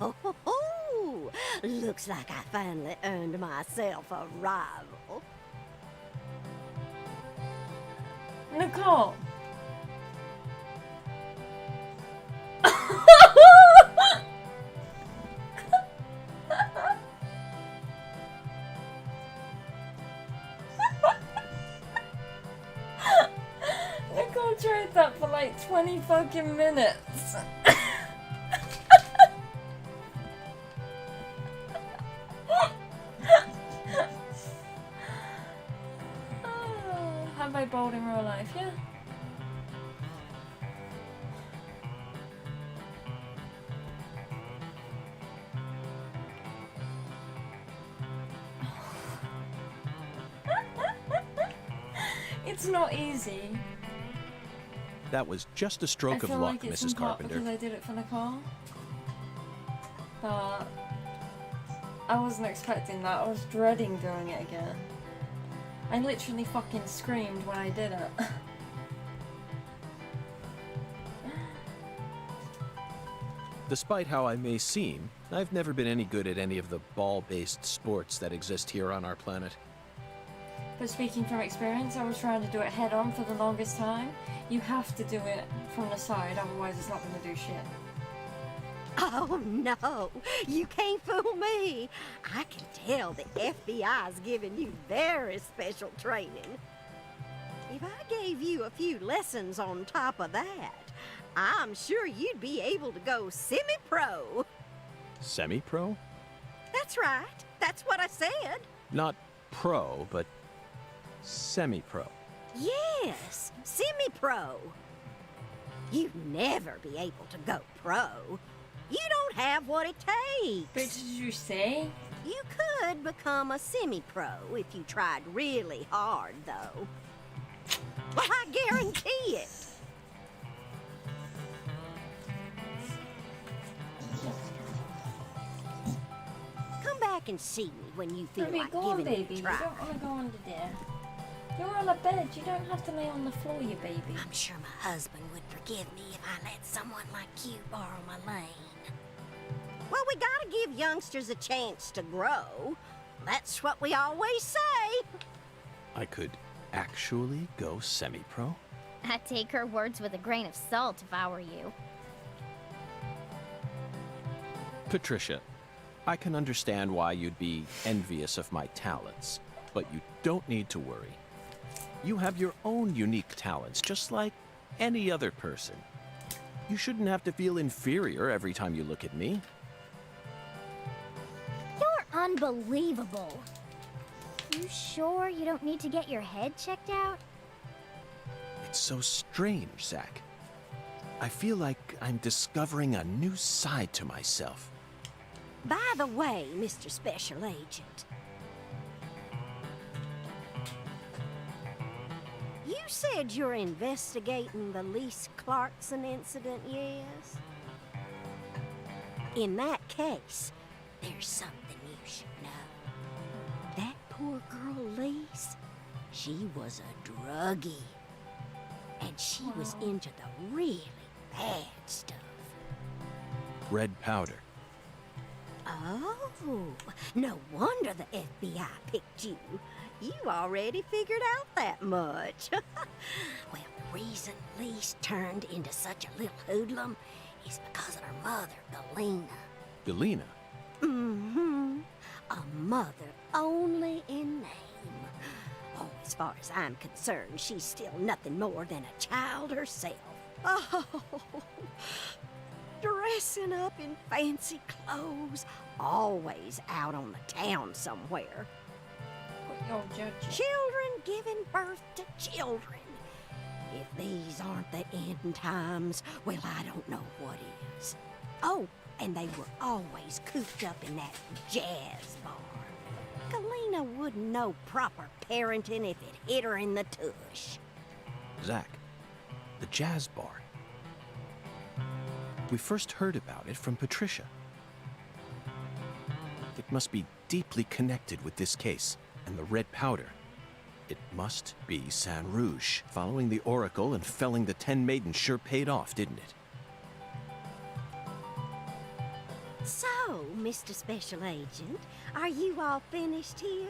Oh, looks like I finally earned myself a rival. Nicole! Nicole tried that for like 20 fucking minutes. Have I bowled in real life? Yeah. It's not easy. That was just a stroke of I feel luck, like it's Mrs. in part Carpenter. because I did it for Nicole. But I wasn't expecting that. I was dreading doing it again. I literally fucking screamed when I did it. Despite how I may seem, I've never been any good at any of the ball-based sports that exist here on our planet. But speaking from experience, I was trying to do it head on for the longest time. You have to do it from the side, otherwise it's not going to do shit. Oh, no, you can't fool me. I can tell the FBI's giving you very special training. If I gave you a few lessons on top of that, I'm sure you'd be able to go semi-pro. Semi-pro? That's right. That's what I said. Not pro, but semi-pro. Yes, semi-pro. You'd never be able to go pro. You don't have what it takes. But did you say? You could become a semi-pro if you tried really hard, though. Well, I guarantee it. Come back and see me when you feel Baby, like go on, giving baby. it a You try. don't want to go under there. You're on a bed. You don't have to lay on the floor, you baby. I'm sure my husband would forgive me if I let someone like you borrow my lane. Well, we gotta give youngsters a chance to grow. That's what we always say. I could actually go semi-pro? I'd take her words with a grain of salt if I were you. Patricia, I can understand why you'd be envious of my talents, but you don't need to worry. You have your own unique talents, just like any other person. You shouldn't have to feel inferior every time you look at me. You're unbelievable. You sure you don't need to get your head checked out? It's so strange, Zach. I feel like I'm discovering a new side to myself. By the way, Mr. Special Agent, you said you're investigating the Lise Clarkson incident, yes? In that case, there's something you should know. That poor girl, Lise, she was a druggie. And she was into the really bad stuff. Red powder. Oh, no wonder the FBI picked you. You already figured out that much. Well, the reason Lise turned into such a little hoodlum is because of her mother, Galena. Galena? Mm-hmm. A mother only in name. Oh, as far as I'm concerned, she's still nothing more than a child herself. Oh, dressing up in fancy clothes, always out on the town somewhere. But you're judging. Children giving birth to children. If these aren't the end times, well, I don't know what is. Oh, and they were always cooped up in that jazz bar. Galena wouldn't know proper parenting if it hit her in the tush. Zach, the jazz bar. We first heard about it from Patricia. It must be deeply connected with this case and the red powder. It must be Saint Rouge. Following the Oracle and felling the 10 maidens sure paid off, didn't it? So, Mr. Special Agent, are you all finished here?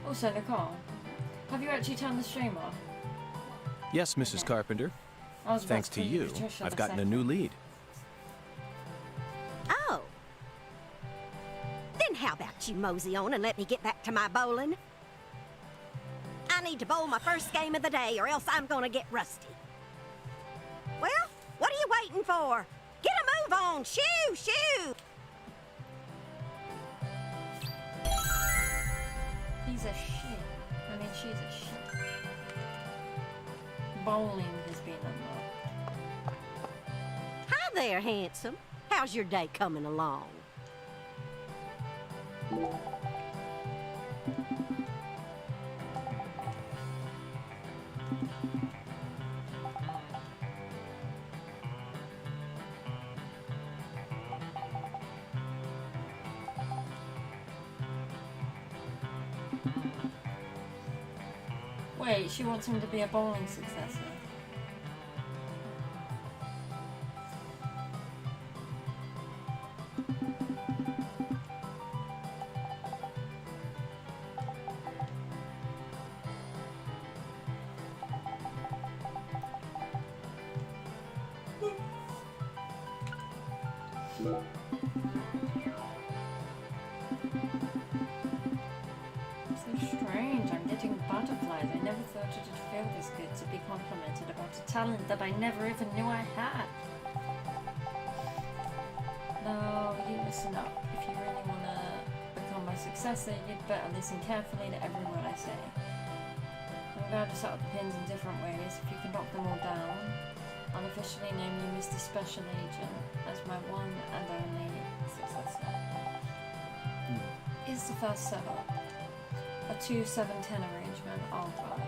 Also, Nicole, have you actually turned the stream off? Yes, Mrs. Carpenter. I was about Thanks to call you, Patricia I've the gotten a second. new lead. Oh. Then how about you mosey on and let me get back to my bowling? I need to bowl my first game of the day or else I'm gonna get rusty. Well, what are you waiting for? Get a move on! Shoo! Shoo! He's a shit. I mean, she's a shit. Bowling has been unlocked. Hi there, handsome. How's your day coming along? Wait, she wants him to be a bowling successor. So strange, I'm getting butterflies. I never thought it'd feel this good to be complimented about a talent that I never even knew I had. No, you listen up. If you really want to become my successor, you'd better listen carefully to every word I say. I'm going to set up the pins in different ways. If you can knock them all down, I'll officially name you Mr. Special Agent as my one and only successor. Here's the first setup. A 2-7-10 arrangement. Oh god.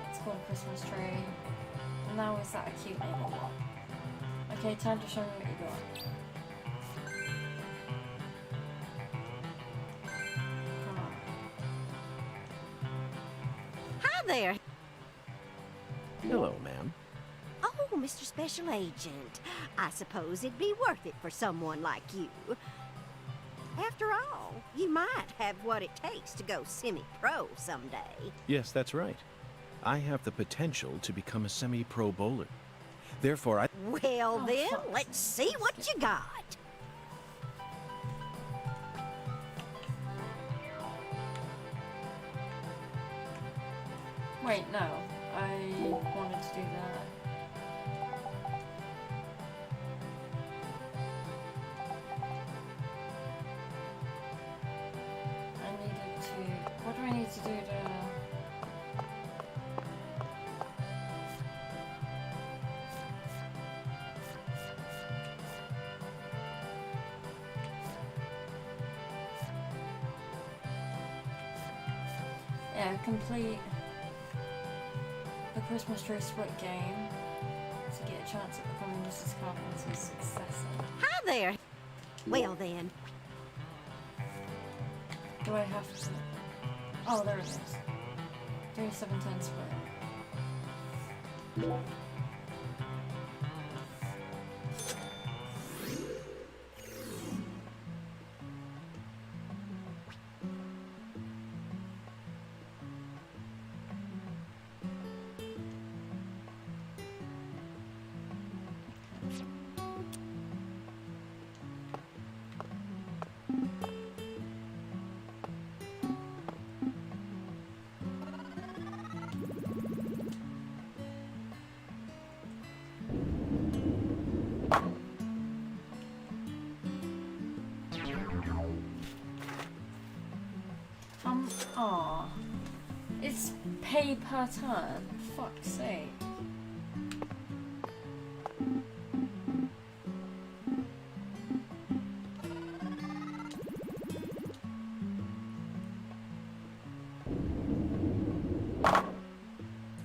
It's called a Christmas tree. Now is that a cute name or what? Okay, time to show me what you got. Come on. Hi there. Hello, ma'am. Oh, Mr. Special Agent. I suppose it'd be worth it for someone like you. After all, you might have what it takes to go semi-pro someday. Yes, that's right. I have the potential to become a semi-pro bowler. Therefore, I... Well Oh, then, fuck's let's see what you got. Wait, no. I wanted to do that. I needed to... What do I need to do to... Yeah, complete the Christmas tree split game. to get a chance at becoming Mrs. Carpenter's successor. Hi there. Well then, Do I have to? Oh, there it is. 3710 square. Aw. It's pay per turn. Fuck's sake.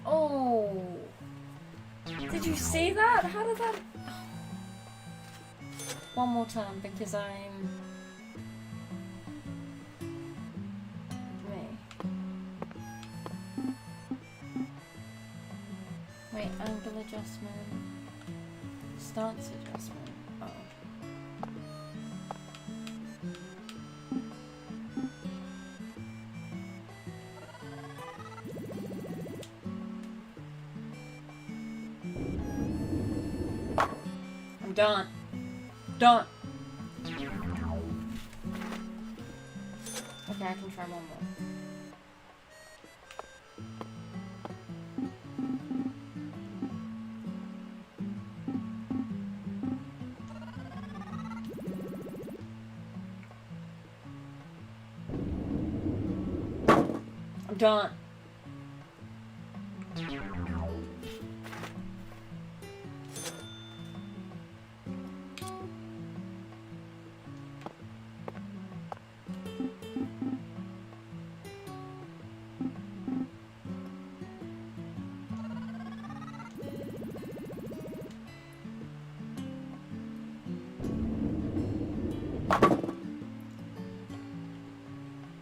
Oh. Did you see that? How did that... One more time because I'm... Wait, angle adjustment, stance adjustment, oh. I'm done. Done. Okay, I can try one more. I'm done.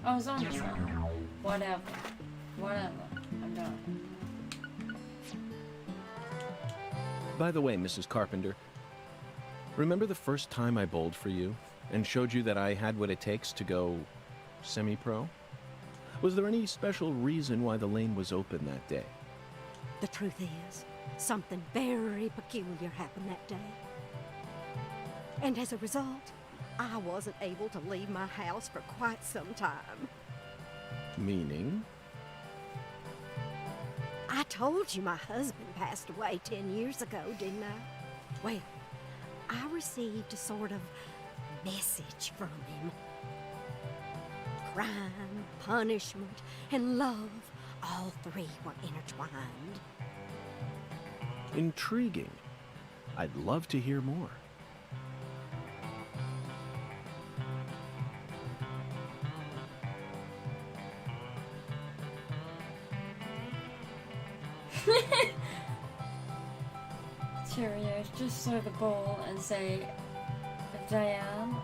I was on the side. Whatever. Whatever. I'm done. By the way, Mrs. Carpenter, remember the first time I bowled for you and showed you that I had what it takes to go semi-pro? Was there any special reason why the lane was open that day? the truth is, something very peculiar happened that day. And as a result, I wasn't able to leave my house for quite some time. Meaning? I told you my husband passed away 10 years ago, didn't I? Well, I received a sort of message from him. Crime, punishment, and love, all three were intertwined. Intriguing. I'd love to hear more. Cheerios, just throw the ball and say, Diane,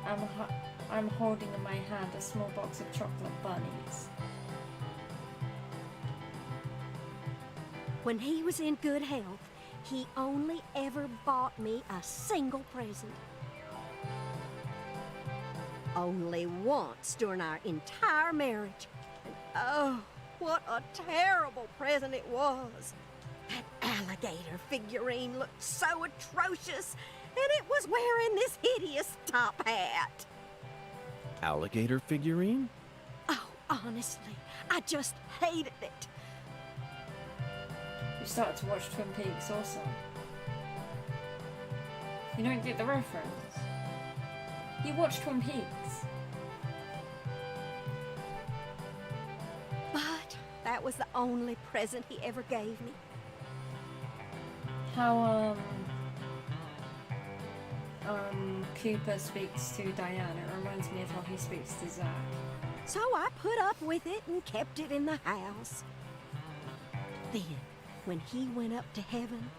I'm holding in my hand a small box of chocolate bunnies. When he was in good health, he only ever bought me a single present. Only once during our entire marriage. And oh, what a terrible present it was. That alligator figurine looked so atrocious, and it was wearing this hideous top hat. Alligator figurine? Oh, honestly, I just hated it. You started to watch Twin Peaks also. You don't get the reference. You watch Twin Peaks. But that was the only present he ever gave me. How, Cooper speaks to Diane. It reminds me of how he speaks to Zach. So I put up with it and kept it in the house. Then, when he went up to heaven,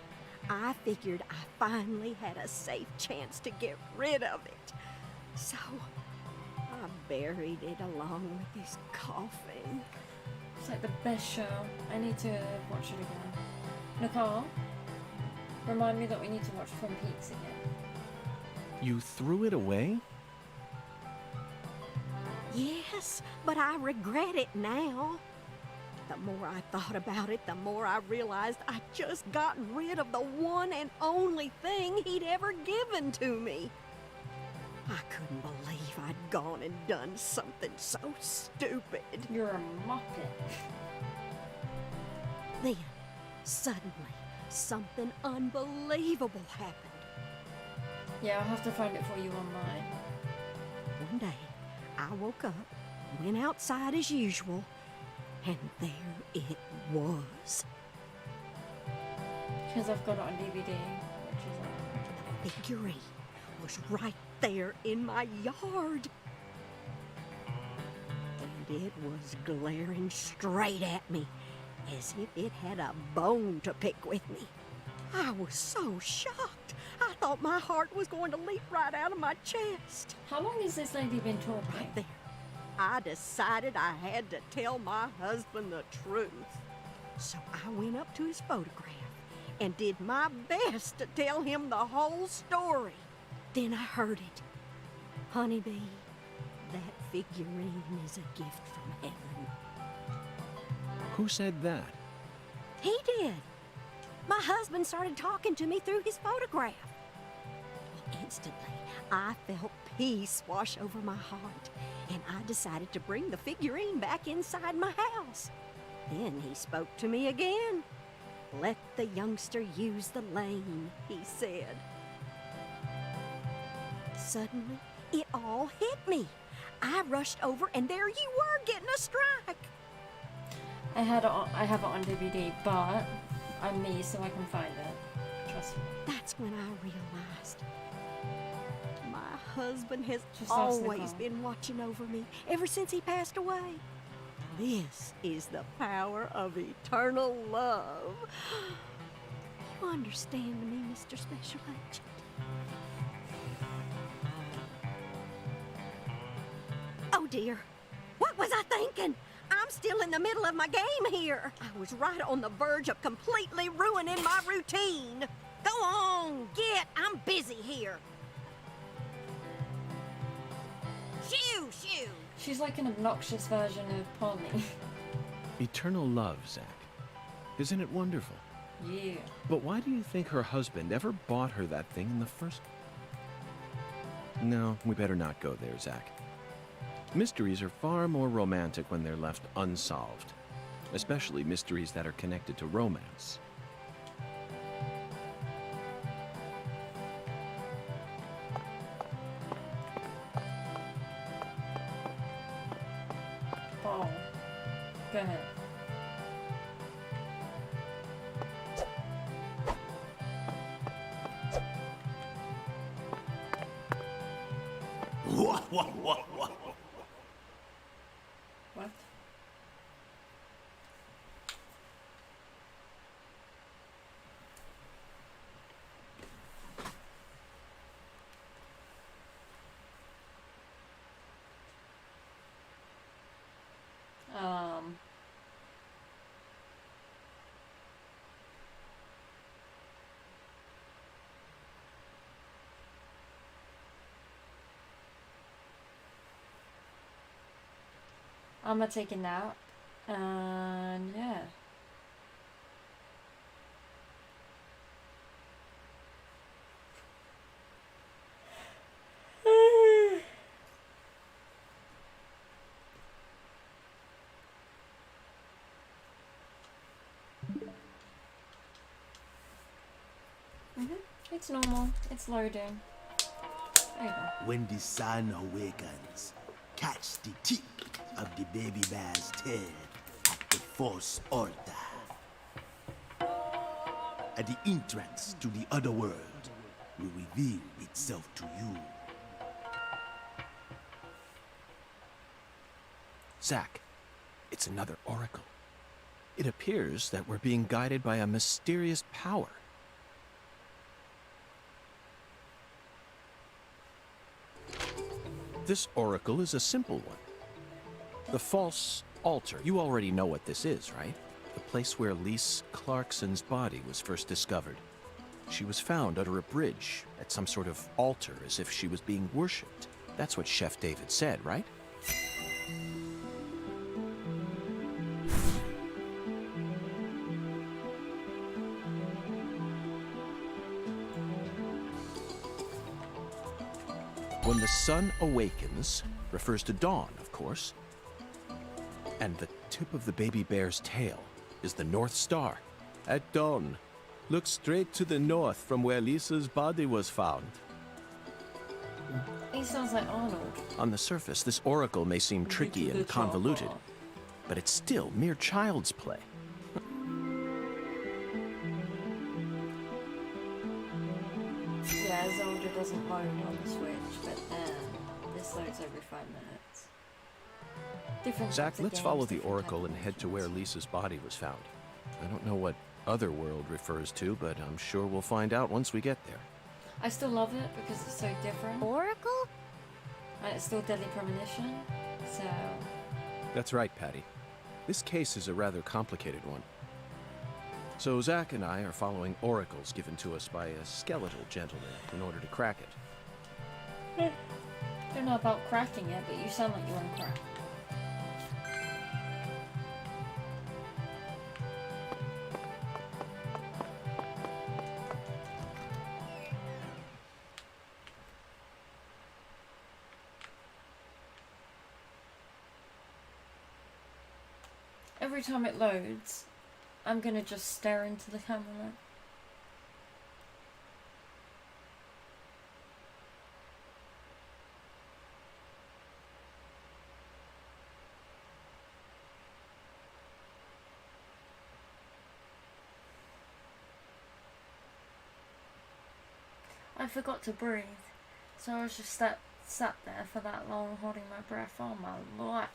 I figured I finally had a safe chance to get rid of it. So, I buried it along with his coffin. It's like the best show. I need to watch it again. Nicole, remind me that we need to watch Twin Peaks again. You threw it away? Yes, but I regret it now. The more I thought about it, the more I realized I'd just gotten rid of the one and only thing he'd ever given to me. I couldn't believe I'd gone and done something so stupid. You're a muppet. Then, suddenly, something unbelievable happened. Yeah, I'll have to find it for you online. One day, I woke up, went outside as usual, and there it was. Because I've got it on DVD, which is The figurine was right there in my yard. And it was glaring straight at me, as if it had a bone to pick with me. I was so shocked. I thought my heart was going to leap right out of my chest. How long has this lady been talking? Right there, I decided I had to tell my husband the truth. So I went up to his photograph and did my best to tell him the whole story. Then I heard it. Honeybee, that figurine is a gift from heaven. Who said that? He did. My husband started talking to me through his photograph. Instantly, I felt peace wash over my heart, and I decided to bring the figurine back inside my house. Then he spoke to me again. Let the youngster use the lane, he said. Suddenly, it all hit me. I rushed over, and there you were, getting a strike. I have it on DVD, but I'm me, so I can find it. Trust me. That's when I realized my husband has Just ask always Nicole. been watching over me ever since he passed away. This is the power of eternal love. You understand me, Mr. Special Agent? Oh dear, what was I thinking? I'm still in the middle of my game here. I was right on the verge of completely ruining my routine. Go on, I'm busy here. Shoo, shoo. She's like an obnoxious version of Polly. Eternal love, Zach. Isn't it wonderful? Yeah. But why do you think her husband ever bought her that thing in the first... No, we better not go there, Zach. Mysteries are far more romantic when they're left unsolved, especially mysteries that are connected to romance. Paul. Go ahead. What? What? I'm gonna take a nap, and yeah. It's normal. It's loading. There you go. When the sun awakens, catch the tip of the baby bear's tail at the Force Altar. At the entrance to the other world will reveal itself to you. Zach, it's another oracle. It appears that we're being guided by a mysterious power. this oracle is a simple one. The false altar. You already know what this is, right? The place where Lise Clarkson's body was first discovered. She was found under a bridge at some sort of altar as if she was being worshipped. That's what Chef David said, right? When the sun awakens refers to dawn, of course. And the tip of the baby bear's tail is the North Star. At dawn, look straight to the north from where Lisa's body was found. He sounds like Arnold. On the surface, this oracle may seem tricky and convoluted, but it's still mere child's play. Yeah, Zelda doesn't load on the Switch, but then this loads every 5 minutes. Different Zach, types of let's games, follow the different oracle and head to where combinations. Lisa's body was found. I don't know what Otherworld refers to, but I'm sure we'll find out once we get there. I still love it because it's so different. Oracle? And it's still Deadly Premonition, so... That's right, Patty. This case is a rather complicated one. So Zach and I are following oracles given to us by a skeletal gentleman in order to crack it. Don't know about cracking it, but you sound like you want to crack. Every time it loads, I'm gonna just stare into the camera. I forgot to breathe, so I was just sat there for that long holding my breath. Oh my lord.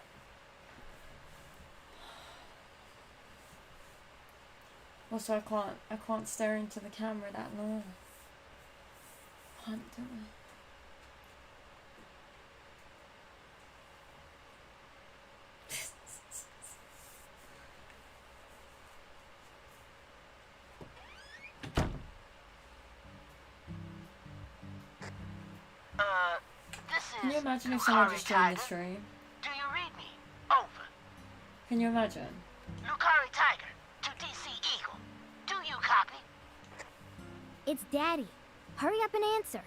Also, I can't stare into the camera that long. Can't do it. Can you imagine if someone just joined the stream? Do you read me? Over. Can you imagine? Lucari Tiger to DC Eagle. Do you copy? It's Daddy. Hurry up and answer.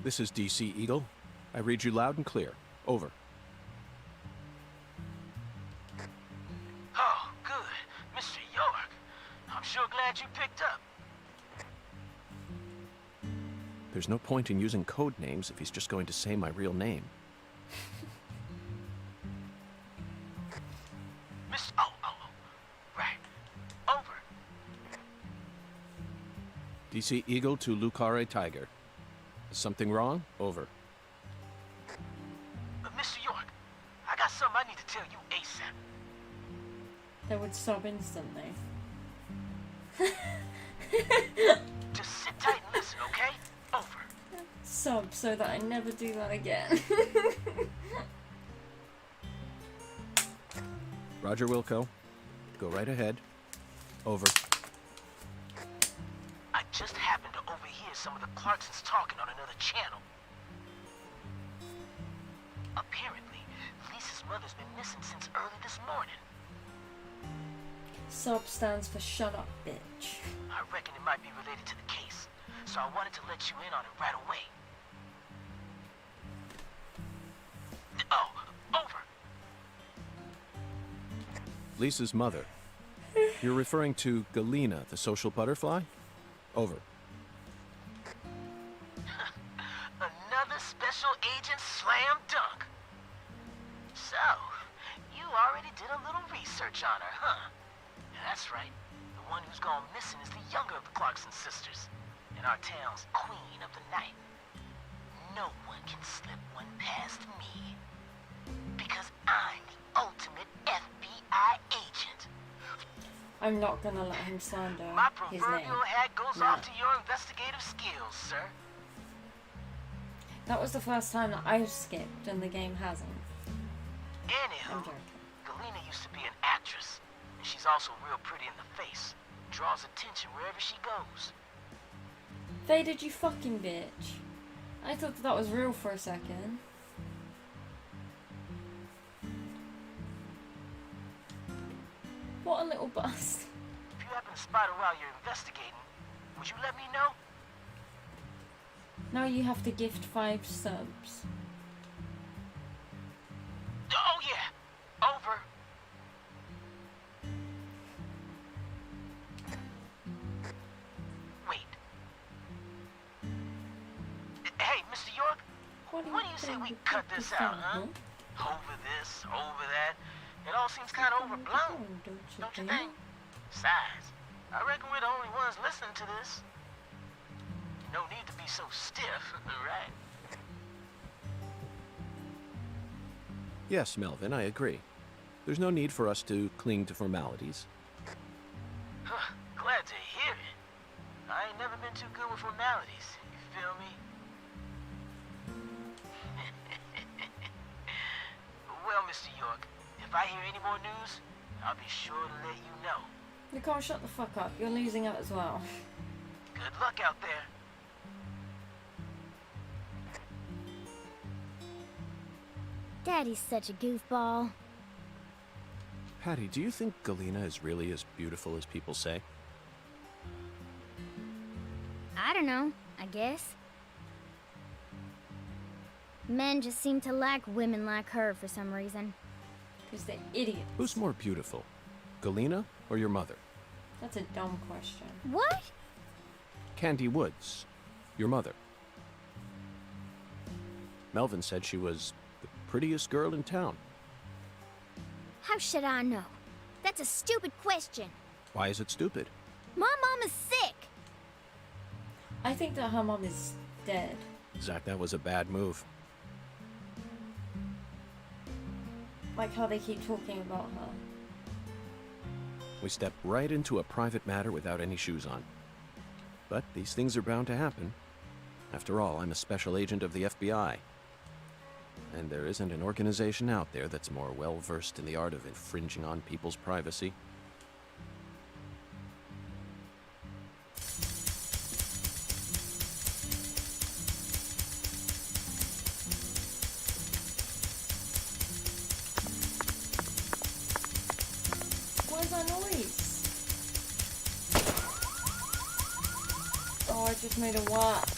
This is DC Eagle. I read you loud and clear. Over. Oh, good. Mr. York. I'm sure glad you picked up. There's no point in using code names if he's just going to say my real name. Right. Over. DC Eagle to Lucare Tiger. Is something wrong? Over. Mr. York, I got something I need to tell you ASAP. They would sob instantly. Just sit tight and listen, okay? Over. Sob so that I never do that again. Roger Wilco. Go right ahead. Over. I just happened to overhear some of the Clarksons talking on another channel. Apparently, Lisa's mother's been missing since early this morning. Sob stands for shut up, bitch. I reckon it might be related to the case, so I wanted to let you in on it right away. Oh, over. Lisa's mother. You're referring to Galena, the social butterfly? Over. Another special agent slam dunk. So, you already did a little research on her, huh? That's right. The one who's gone missing is the younger of the Clarkson sisters, and our town's queen of the night. No one can slip one past me, because I'm the ultimate FBI agent. I'm not gonna let him slander My his name. proverbial hat goes No. off to your investigative skills, sir. That was the first time that I've skipped and the game hasn't. I'm Anywho, joking. Galena used to be an actress, and she's also real pretty in the face. Draws attention wherever she goes. Faded, you fucking bitch. I thought that was real for a second. What a little bust. If you happen to spot her while you're investigating, would you let me know? Now you have to gift 5 subs. Oh yeah, over. Wait. Hey, Mr. York, what do you say we cut this out, huh? Over this, over that. It all seems kind of overblown, don't you think? Besides, I reckon we're the only ones listening to this. No need to be so stiff, right? Yes, Melvin, I agree. There's no need for us to cling to formalities. Glad to hear it. I ain't never been too good with formalities, you feel me? Well, Mr. York, if I hear any more news, I'll be sure to let you know. Nicole, shut the fuck up. You're losing it as well. Good luck out there. Daddy's such a goofball. Patty, do you think Galena is really as beautiful as people say? I don't know, I guess. Men just seem to like women like her for some reason. Because they're idiots. Who's more beautiful, Galena or your mother? That's a dumb question. What? Candy Woods, your mother. Melvin said she was the prettiest girl in town. How should I know? That's a stupid question. Why is it stupid? My mom is sick. I think that her mom is dead. Zach, that was a bad move. Like how they keep talking about her. We stepped right into a private matter without any shoes on. But these things are bound to happen. After all, I'm a special agent of the FBI. And there isn't an organization out there that's more well-versed in the art of infringing on people's privacy. What is that noise? Oh, I just made a what?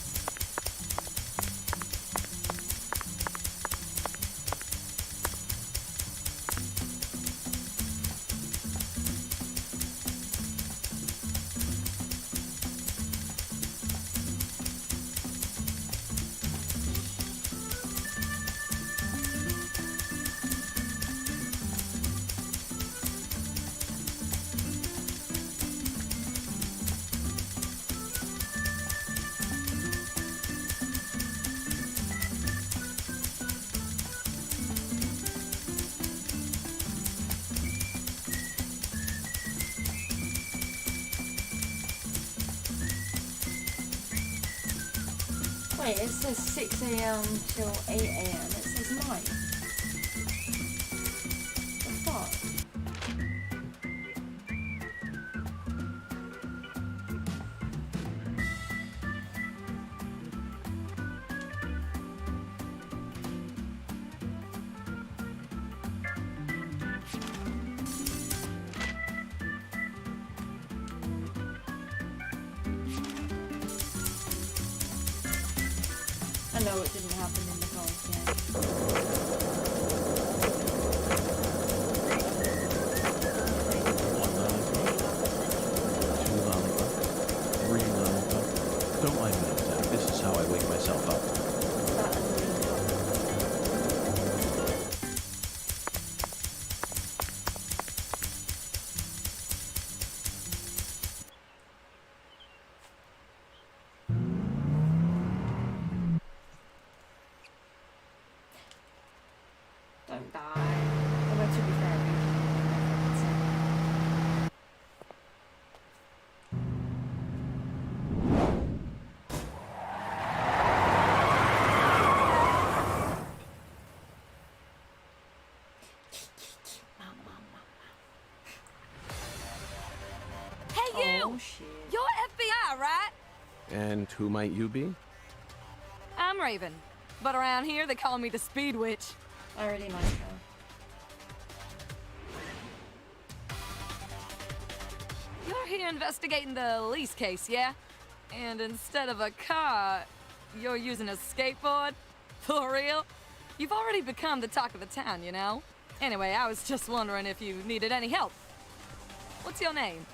Wait, it says 6 a.m. till 8 a.m. It says night. The fuck? I know it didn't happen in the golf game. One lollipop, 2 lollipops, 3 lollipops. Don't mind me, Zach. This is how I wake myself up. That and the shit. You're FBI, right? And who might you be? I'm Raven. But around here, they call me the Speed Witch. I already like her. You're here investigating the lease case, yeah? And instead of a car, you're using a skateboard? For real? You've already become the talk of the town, you know? Anyway, I was just wondering if you needed any help. What's your name?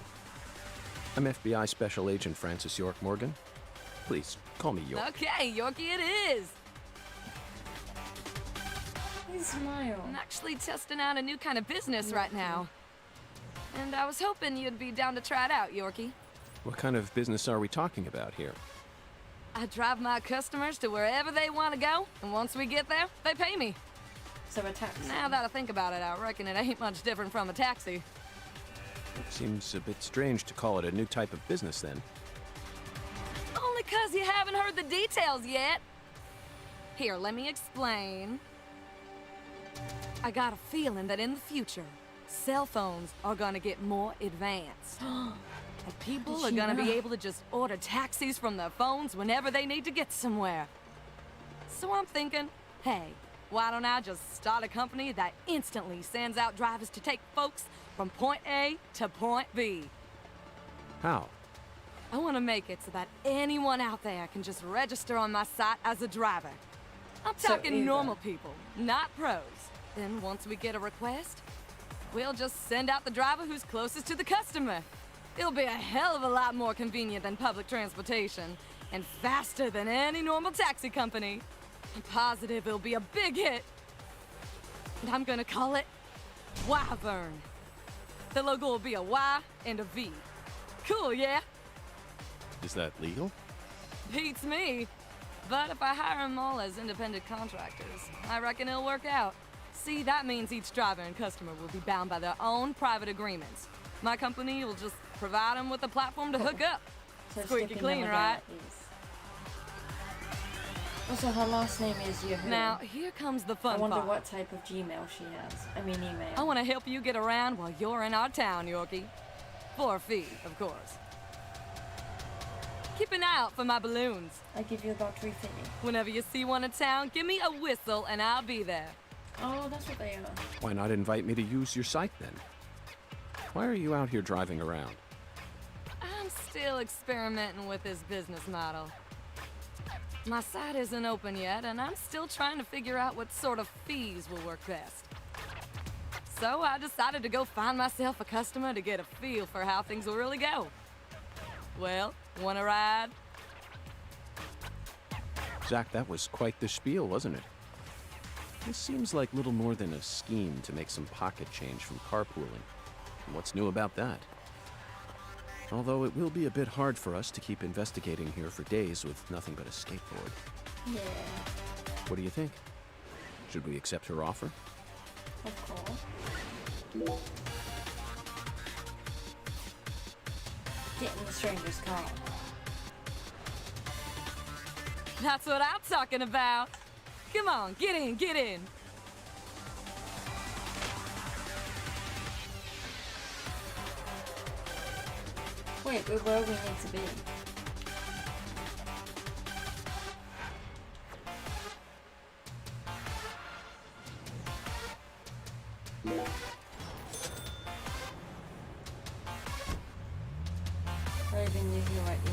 I'm FBI Special Agent Francis York Morgan. Please, call me York. Okay, Yorkie it is. His smile. I'm actually testing out a new kind of business right now. And I was hoping you'd be down to try it out, Yorkie. What kind of business are we talking about here? I drive my customers to wherever they want to go, and once we get there, they pay me. So a taxi. Now that I think about it, I reckon it ain't much different from a taxi. It seems a bit strange to call it a new type of business then. Only 'cause you haven't heard the details yet. Here, let me explain. I got a feeling that in the future, cell phones are gonna get more advanced. And people are gonna be able to just order taxis from their phones whenever they need to get somewhere. So I'm thinking, hey, why don't I just start a company that instantly sends out drivers to take folks from point A to point B? How? I want to make it so that anyone out there can just register on my site as a driver. I'm So talking Uber. normal people, not pros. Then once we get a request, we'll just send out the driver who's closest to the customer. It'll be a hell of a lot more convenient than public transportation, and faster than any normal taxi company. I'm positive it'll be a big hit. And I'm gonna call it Wyvern. The logo will be a Y and a V. Cool, yeah? Is that legal? Beats me. But if I hire them all as independent contractors, I reckon it'll work out. See, that means each driver and customer will be bound by their own private agreements. My company will just provide them with a platform to hook up. So Squeaky sticking clean, them right? again at least. Also, her last name is Yahoo. Now, here comes the I fun wonder part. what type of Gmail she has. I mean, email. I want to help you get around while you're in our town, Yorkie. For a fee, of course. Keep an eye out for my balloons. I give you about 350. Whenever you see one in town, give me a whistle and I'll be there. Oh, that's what they are. Why not invite me to use your site then? Why are you out here driving around? I'm still experimenting with this business model. My site isn't open yet, and I'm still trying to figure out what sort of fees will work best. So I decided to go find myself a customer to get a feel for how things will really go. Well, wanna ride? Zach, that was quite the spiel, wasn't it? This seems like little more than a scheme to make some pocket change from carpooling. And what's new about that? Although it will be a bit hard for us to keep investigating here for days with nothing but a skateboard. Yeah, What do you think? Should we accept her offer? of course. Get in the stranger's car. That's what I'm talking about. Come on, get in, get in. Wait, we're where we need to be. Raven, you hear what you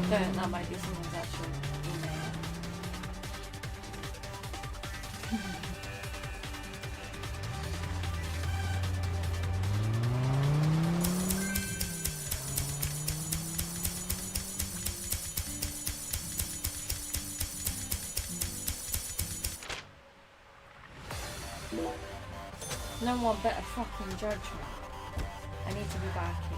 hear. That might be someone's actual email. No one better fucking judge me. I need to be back here.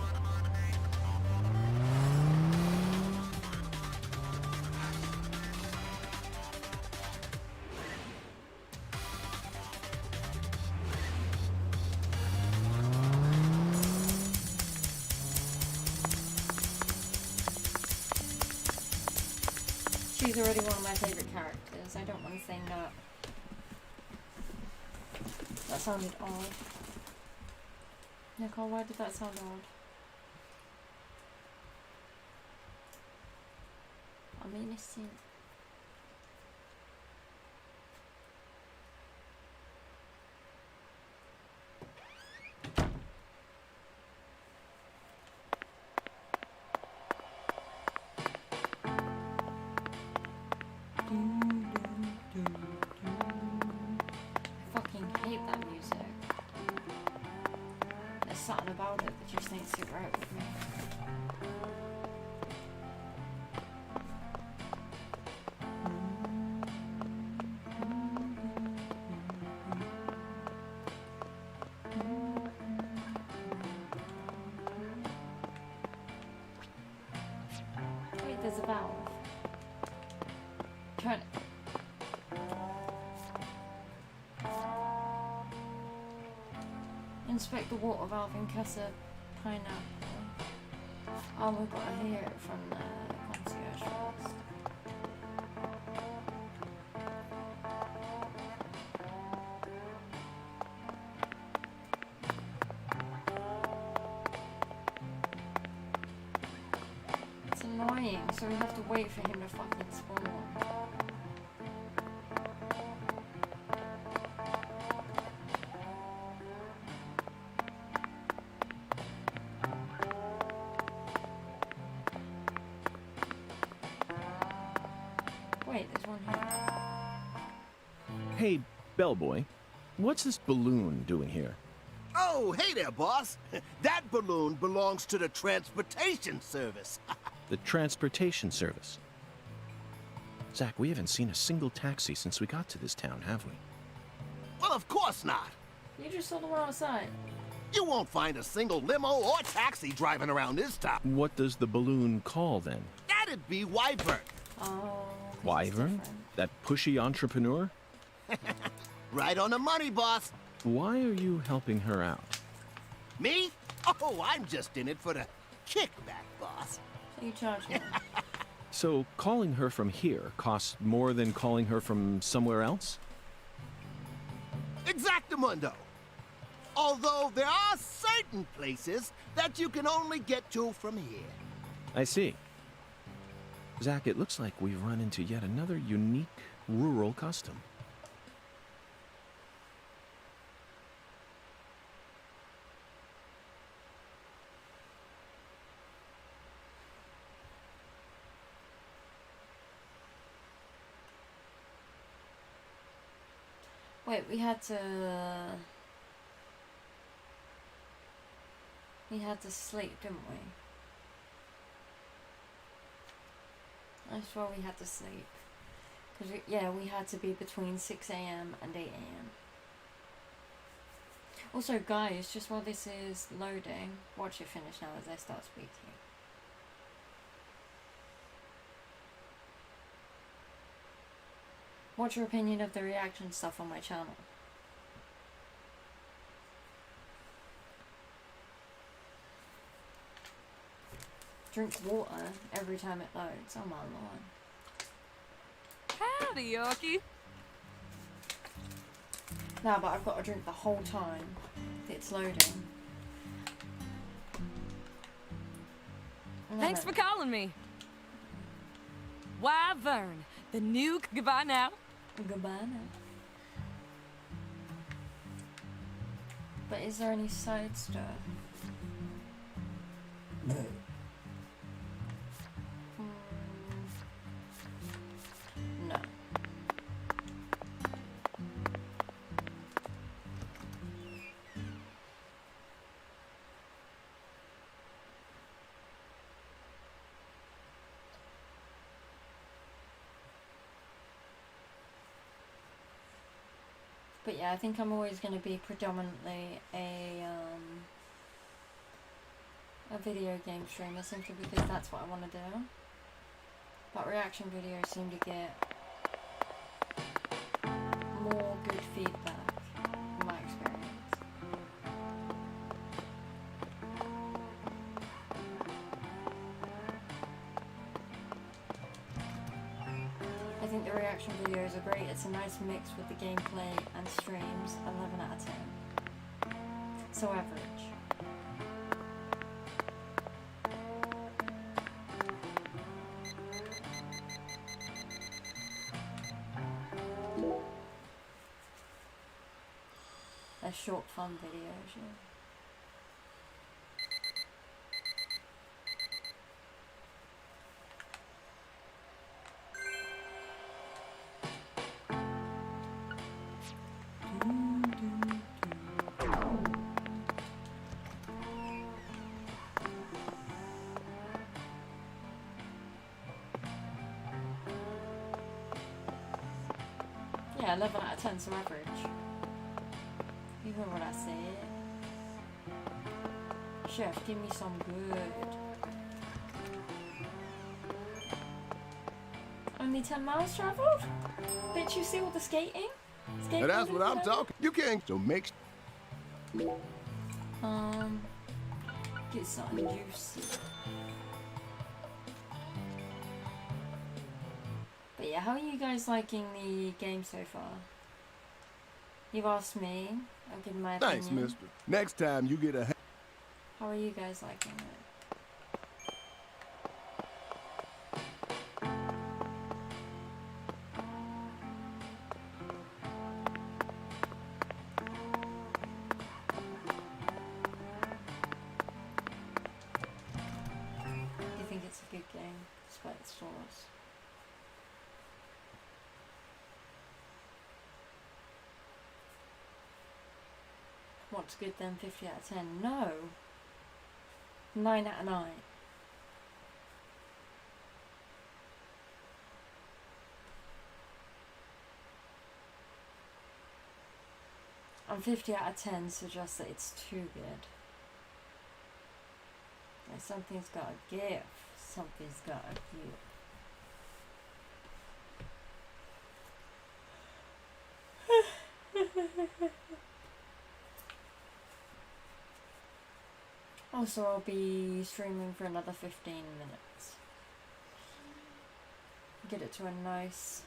She's already one of my favorite characters. I don't want to say no. That sounded odd. Nicole, why did that sound odd? I'm innocent. I fucking hate that music. There's something about it that just ain't sit right with me. Wait, there's a valve. Trying to... Inspect the water valve in Casa Pineapple. Oh, we've got to hear it from the concierge first. It's annoying, so we have to wait for him to fucking spawn. Wait, there's one here. Hey, bellboy, what's this balloon doing here? Oh, hey there, boss. That balloon belongs to the transportation service. The transportation service. Zach, we haven't seen a single taxi since we got to this town, have we? Well, of course not. You just saw the one outside. You won't find a single limo or taxi driving around this town. What does the balloon call then? That'd be Wyvern. Oh. Wyvern? That pushy entrepreneur? Right on the money, boss. Why are you helping her out? Me? Oh, I'm just in it for the kickback, boss. So you charge me. So calling her from here costs more than calling her from somewhere else? Exactamundo. Although there are certain places that you can only get to from here. I see. Zach, it looks like we've run into yet another unique rural custom. Wait, we had to sleep, didn't we? I swear we had to sleep. Because, yeah, we had to be between 6 a.m. and 8 a.m. Also, guys, just while this is loading, watch it finish now as I start speaking. What's your opinion of the reaction stuff on my channel? Drink water every time it loads. Oh my lord. Howdy, Yorkie. No, but I've got to drink the whole time it's loading. Thanks for calling me. Wyvern, the new goodbye now. Goodbye now. But is there any side stuff? No. But yeah, I think I'm always going to be predominantly a video game streamer, simply because that's what I want to do. But reaction videos seem to get more good feedback, in my experience. I think the reaction videos are great. It's a nice mix with the gameplay and streams. 11 out of 10. So average. short fun videos, yeah. Yeah, 11 out of 10's the average. You heard what I said. Chef, give me some good. Only 10 miles travelled? Didn't you see all the skating? Now that's what I'm talking. You can't. So make. Get something juicy. But yeah, how are you guys liking the game so far? You've asked me. I'll give my opinion. Thanks, mister. Next time you get a. How are you guys liking it? Do you think it's a good game, despite its flaws? What's good then? 50 out of 10? No! 9 out of 9. And 50 out of 10 suggests that it's too good. Like something's got to give. Something's got to give. Also, I'll be streaming for another 15 minutes. Get it to a nice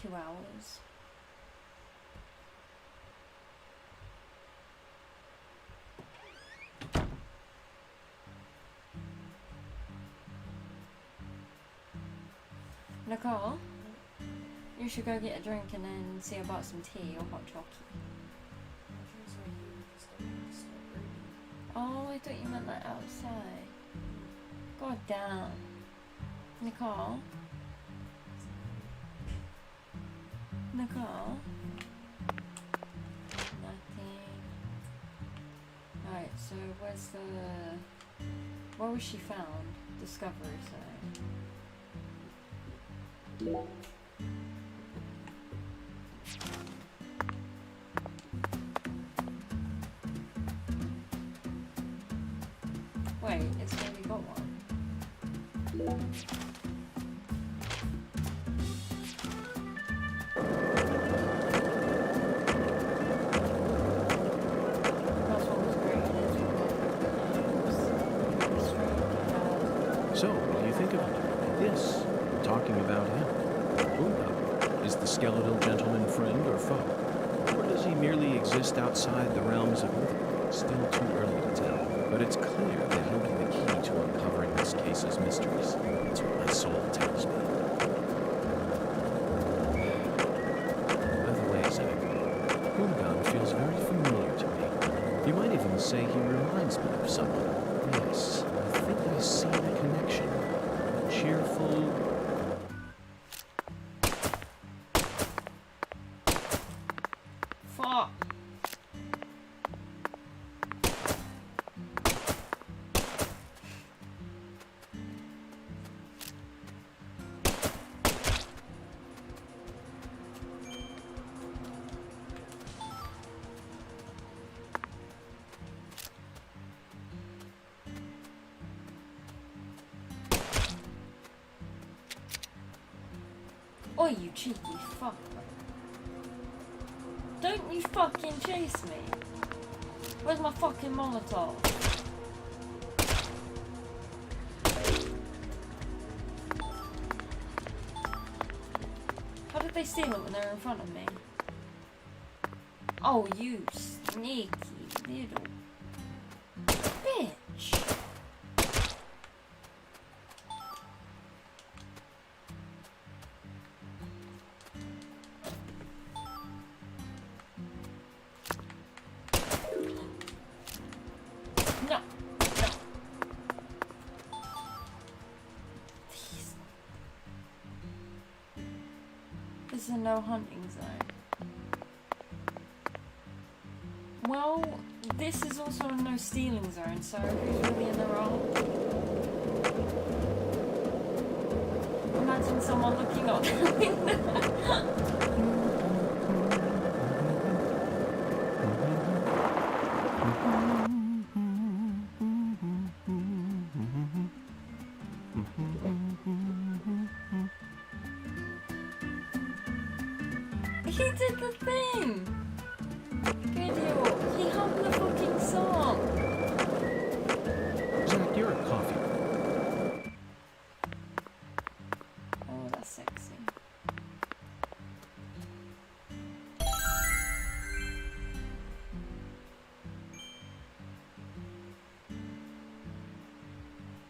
2 hours. Nicole, you should go get a drink and then see about some tea or hot chocolate. Oh, I thought you meant that outside. God damn. Nicole? Nicole? Nothing. Alright, so where's the... Where was she found? Discovery side. Wait, it's already got one. So, what do you think about it? Yes, talking about him. Una, is the skeletal gentleman friend or foe? Or does he merely exist outside the realms of myth? Still too early to tell. But it's clear that he'll be the key to uncovering this case's mysteries. That's what my soul tells me. By the way, Zach, Hoongan feels very familiar to me. You might even say he reminds me of someone. Yes, I think I see the connection. Cheerful... Fuck! Oh, you cheeky fuck. Don't you fucking chase me. Where's my fucking Molotov? How did they steal it when they were in front of me? Oh, you sneaky little bitch. a no hunting zone. Well, this is also a no stealing zone, so who's really in the wrong? Imagine someone looking out the window. He did the thing! Good York, he hummed the fucking song! Zach, you're a coffee. Oh, that's sexy.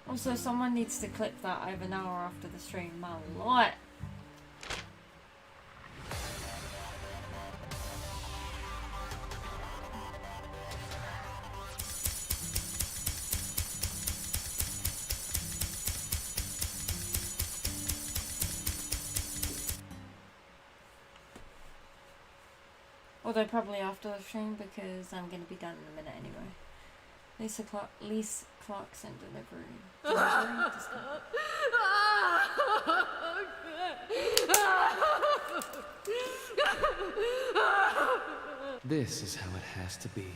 Also, someone needs to clip that over an hour after the stream, my lord! Although probably after the stream because I'm going to be done in a minute anyway. Lisa Clarkson delivery. This is how it has to be.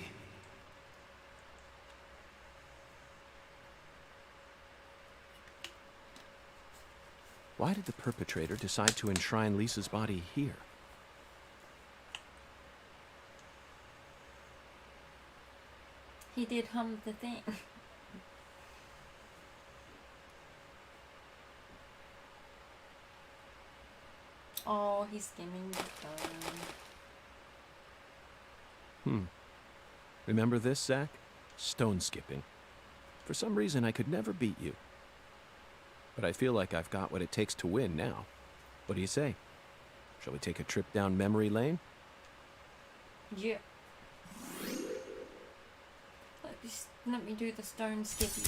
Why did the perpetrator decide to enshrine Lisa's body here? He did hum the thing. Oh, he's skimming the phone. Remember this, Zach? Stone skipping. For some reason, I could never beat you. But I feel like I've got what it takes to win now. What do you say? Shall we take a trip down memory lane? Yeah. Let me do the stone skippy.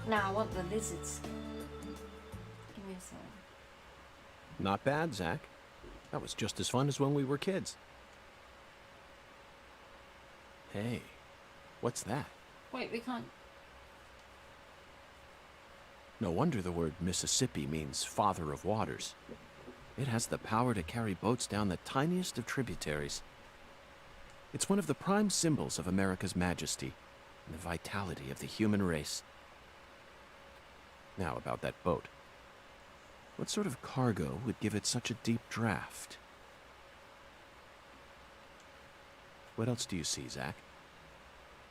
And now I want the lizards. Give me a song. Not bad, Zach. That was just as fun as when we were kids. Hey, what's that? Wait, we can't. No wonder the word Mississippi means father of waters. It has the power to carry boats down the tiniest of tributaries. It's one of the prime symbols of America's majesty and the vitality of the human race. Now about that boat. What sort of cargo would give it such a deep draft? What else do you see, Zach?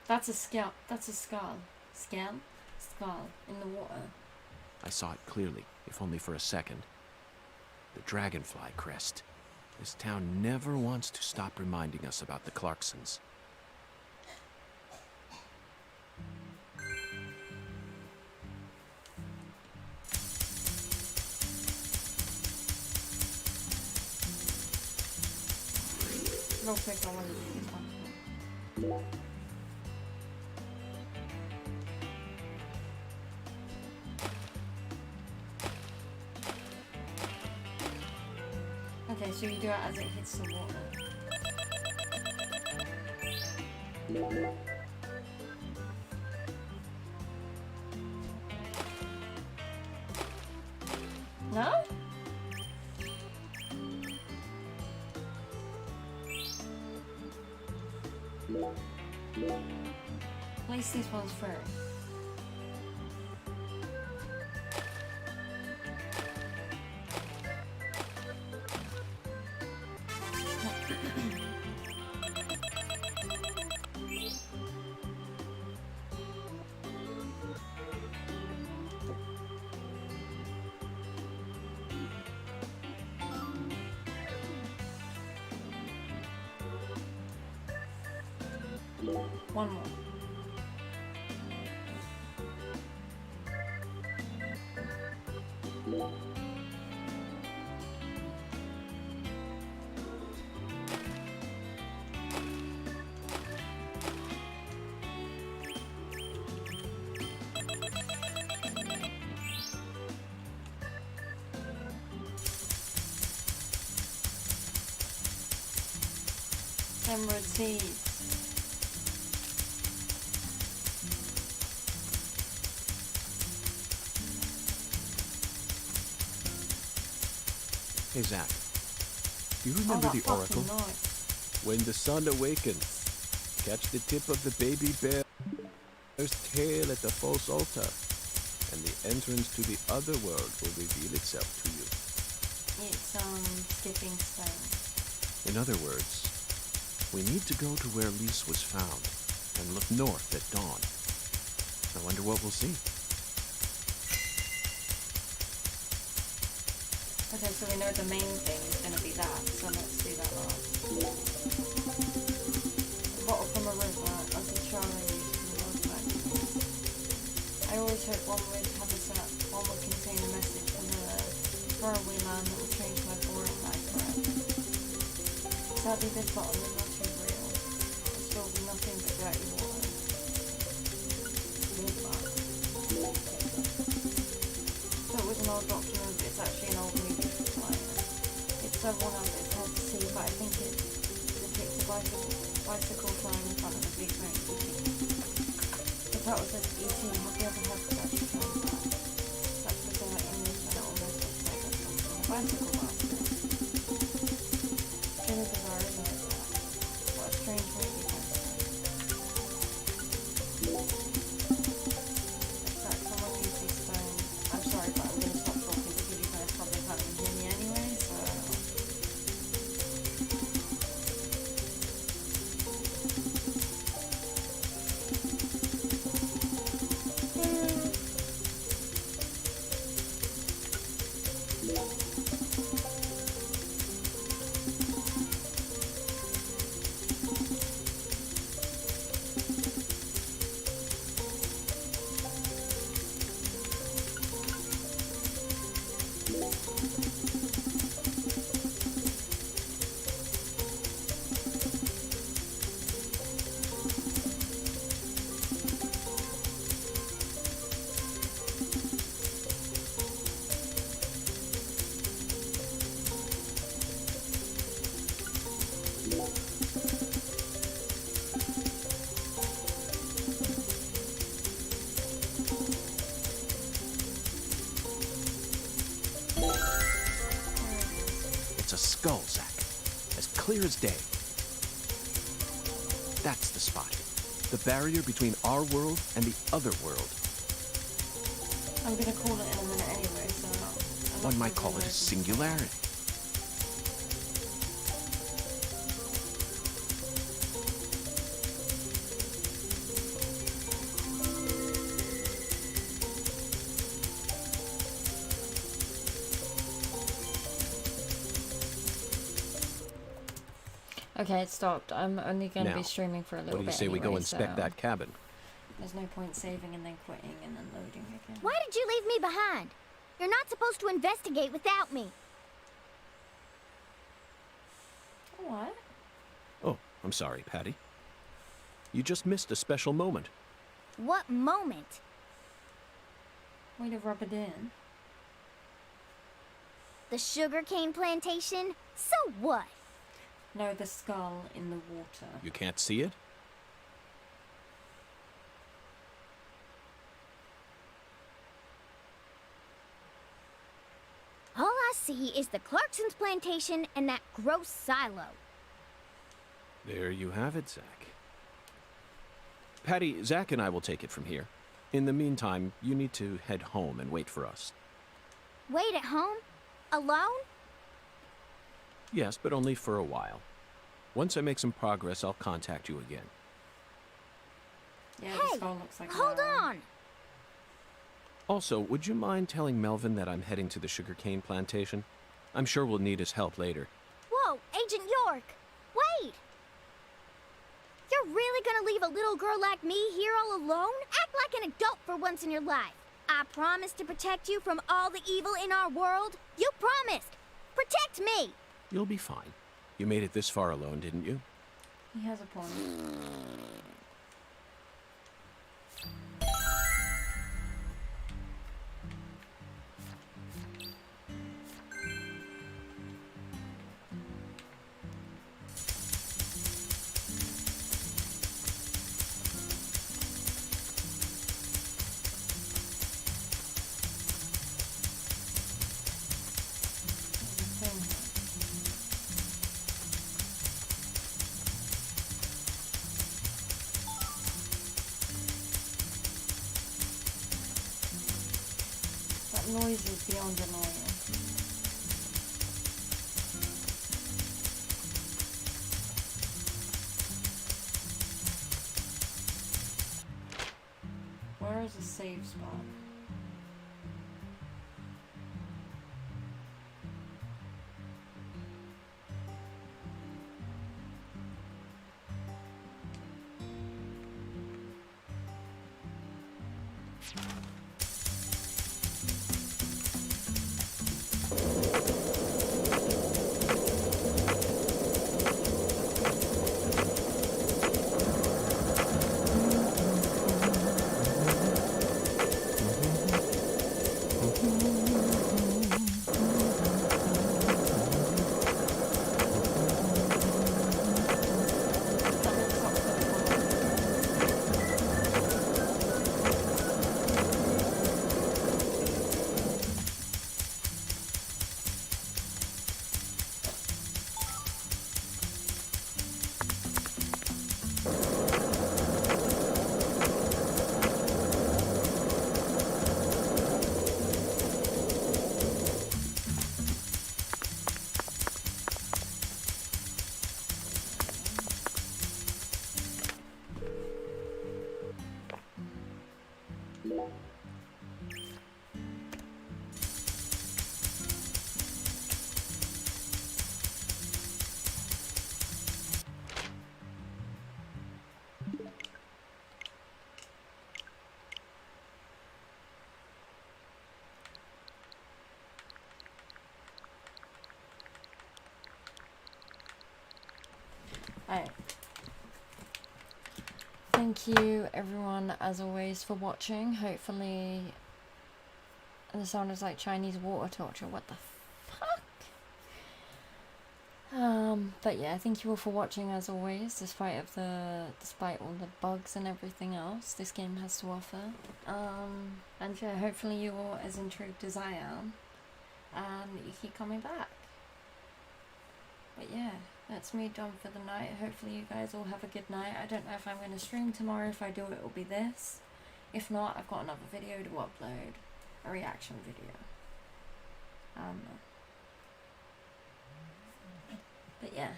That's a scalp. That's a skull. Scalp? Skull. In the water. I saw it clearly, if only for a second. The dragonfly crest. This town never wants to stop reminding us about the Clarksons. Real quick, I want to do this one. Okay, so you do it as it hits the water. No? Place these ones first. One more. Emerald seeds. Hey, Zack. Do you remember the oracle? When the sun awakens, catch the tip of the baby bear's tail at the false altar, and the entrance to the other world will reveal itself to you. It's, skipping stone. In other words, we need to go to where Lise was found and look north at dawn. I wonder what we'll see. Okay, so we know the main thing is going to be that, so let's do that last. A bottle from a river, as a child I used to love back. I always hoped one would have a set, one would contain a message from a faraway land that would change my boring life forever. Sadly, this bottle is not too real. It's filled with nothing but dirty water. Real bad. So it was an old document, but it's actually an old movie from Flyer. It's one out it's hard to see, but I think it depicts a bicycle flying in front of a big ring. The title says E.T. Have you ever heard of such a transplant? Such bizarre image, and it almost looks like there's something in a bicycle basket. It's really bizarre, isn't it? What a strange movie poster. Zach, someone used these stones. I'm sorry, but I'm going to stop talking because you guys probably can't even hear me anyway, so... It's a skull, Zack. As clear as day. That's the spot. The barrier between our world and the other world. I'm going to call it in a minute anyway, so... One might call it a singularity. Okay, it stopped. I'm only going to be Now, streaming for a little bit. What do you say we go inspect that cabin? There's no point saving and then quitting and then loading again. Why did you leave me behind? You're not supposed to investigate without me. What? Oh, I'm sorry, Patty. You just missed a special moment. What moment? Way to rub it in. The sugarcane plantation? So what? No, the skull in the water. You can't see it? All I see is the Clarkson's plantation and that gross silo. There you have it, Zack. Patty, Zack and I will take it from here. In the meantime, you need to head home and wait for us. Wait at home? Alone? Yes, but only for a while. Once I make some progress, I'll contact you again. Yeah, Hey, the skull looks like hold on! Also, would you mind telling Melvin that I'm heading to the sugarcane plantation? I'm sure we'll need his help later. Whoa, Agent York! Wait! You're really gonna leave a little girl like me here all alone? Act like an adult for once in your life. I promised to protect you from all the evil in our world. You promised. Protect me. You'll be fine. You made it this far alone, didn't you? He has a point. That noise is beyond annoying. Where is the save spot? Alright. Thank you everyone as always for watching. Hopefully the sound is like Chinese water torture. What the fuck? But yeah, thank you all for watching as always, despite all the bugs and everything else this game has to offer. And yeah, hopefully you're all as intrigued as I am, and that you keep coming back. But yeah, that's me done for the night. Hopefully you guys all have a good night. I don't know if I'm going to stream tomorrow. If I do, it will be this. If not, I've got another video to upload. A reaction video. But yeah.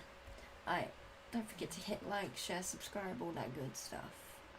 Don't forget to hit like, share, subscribe, all that good stuff.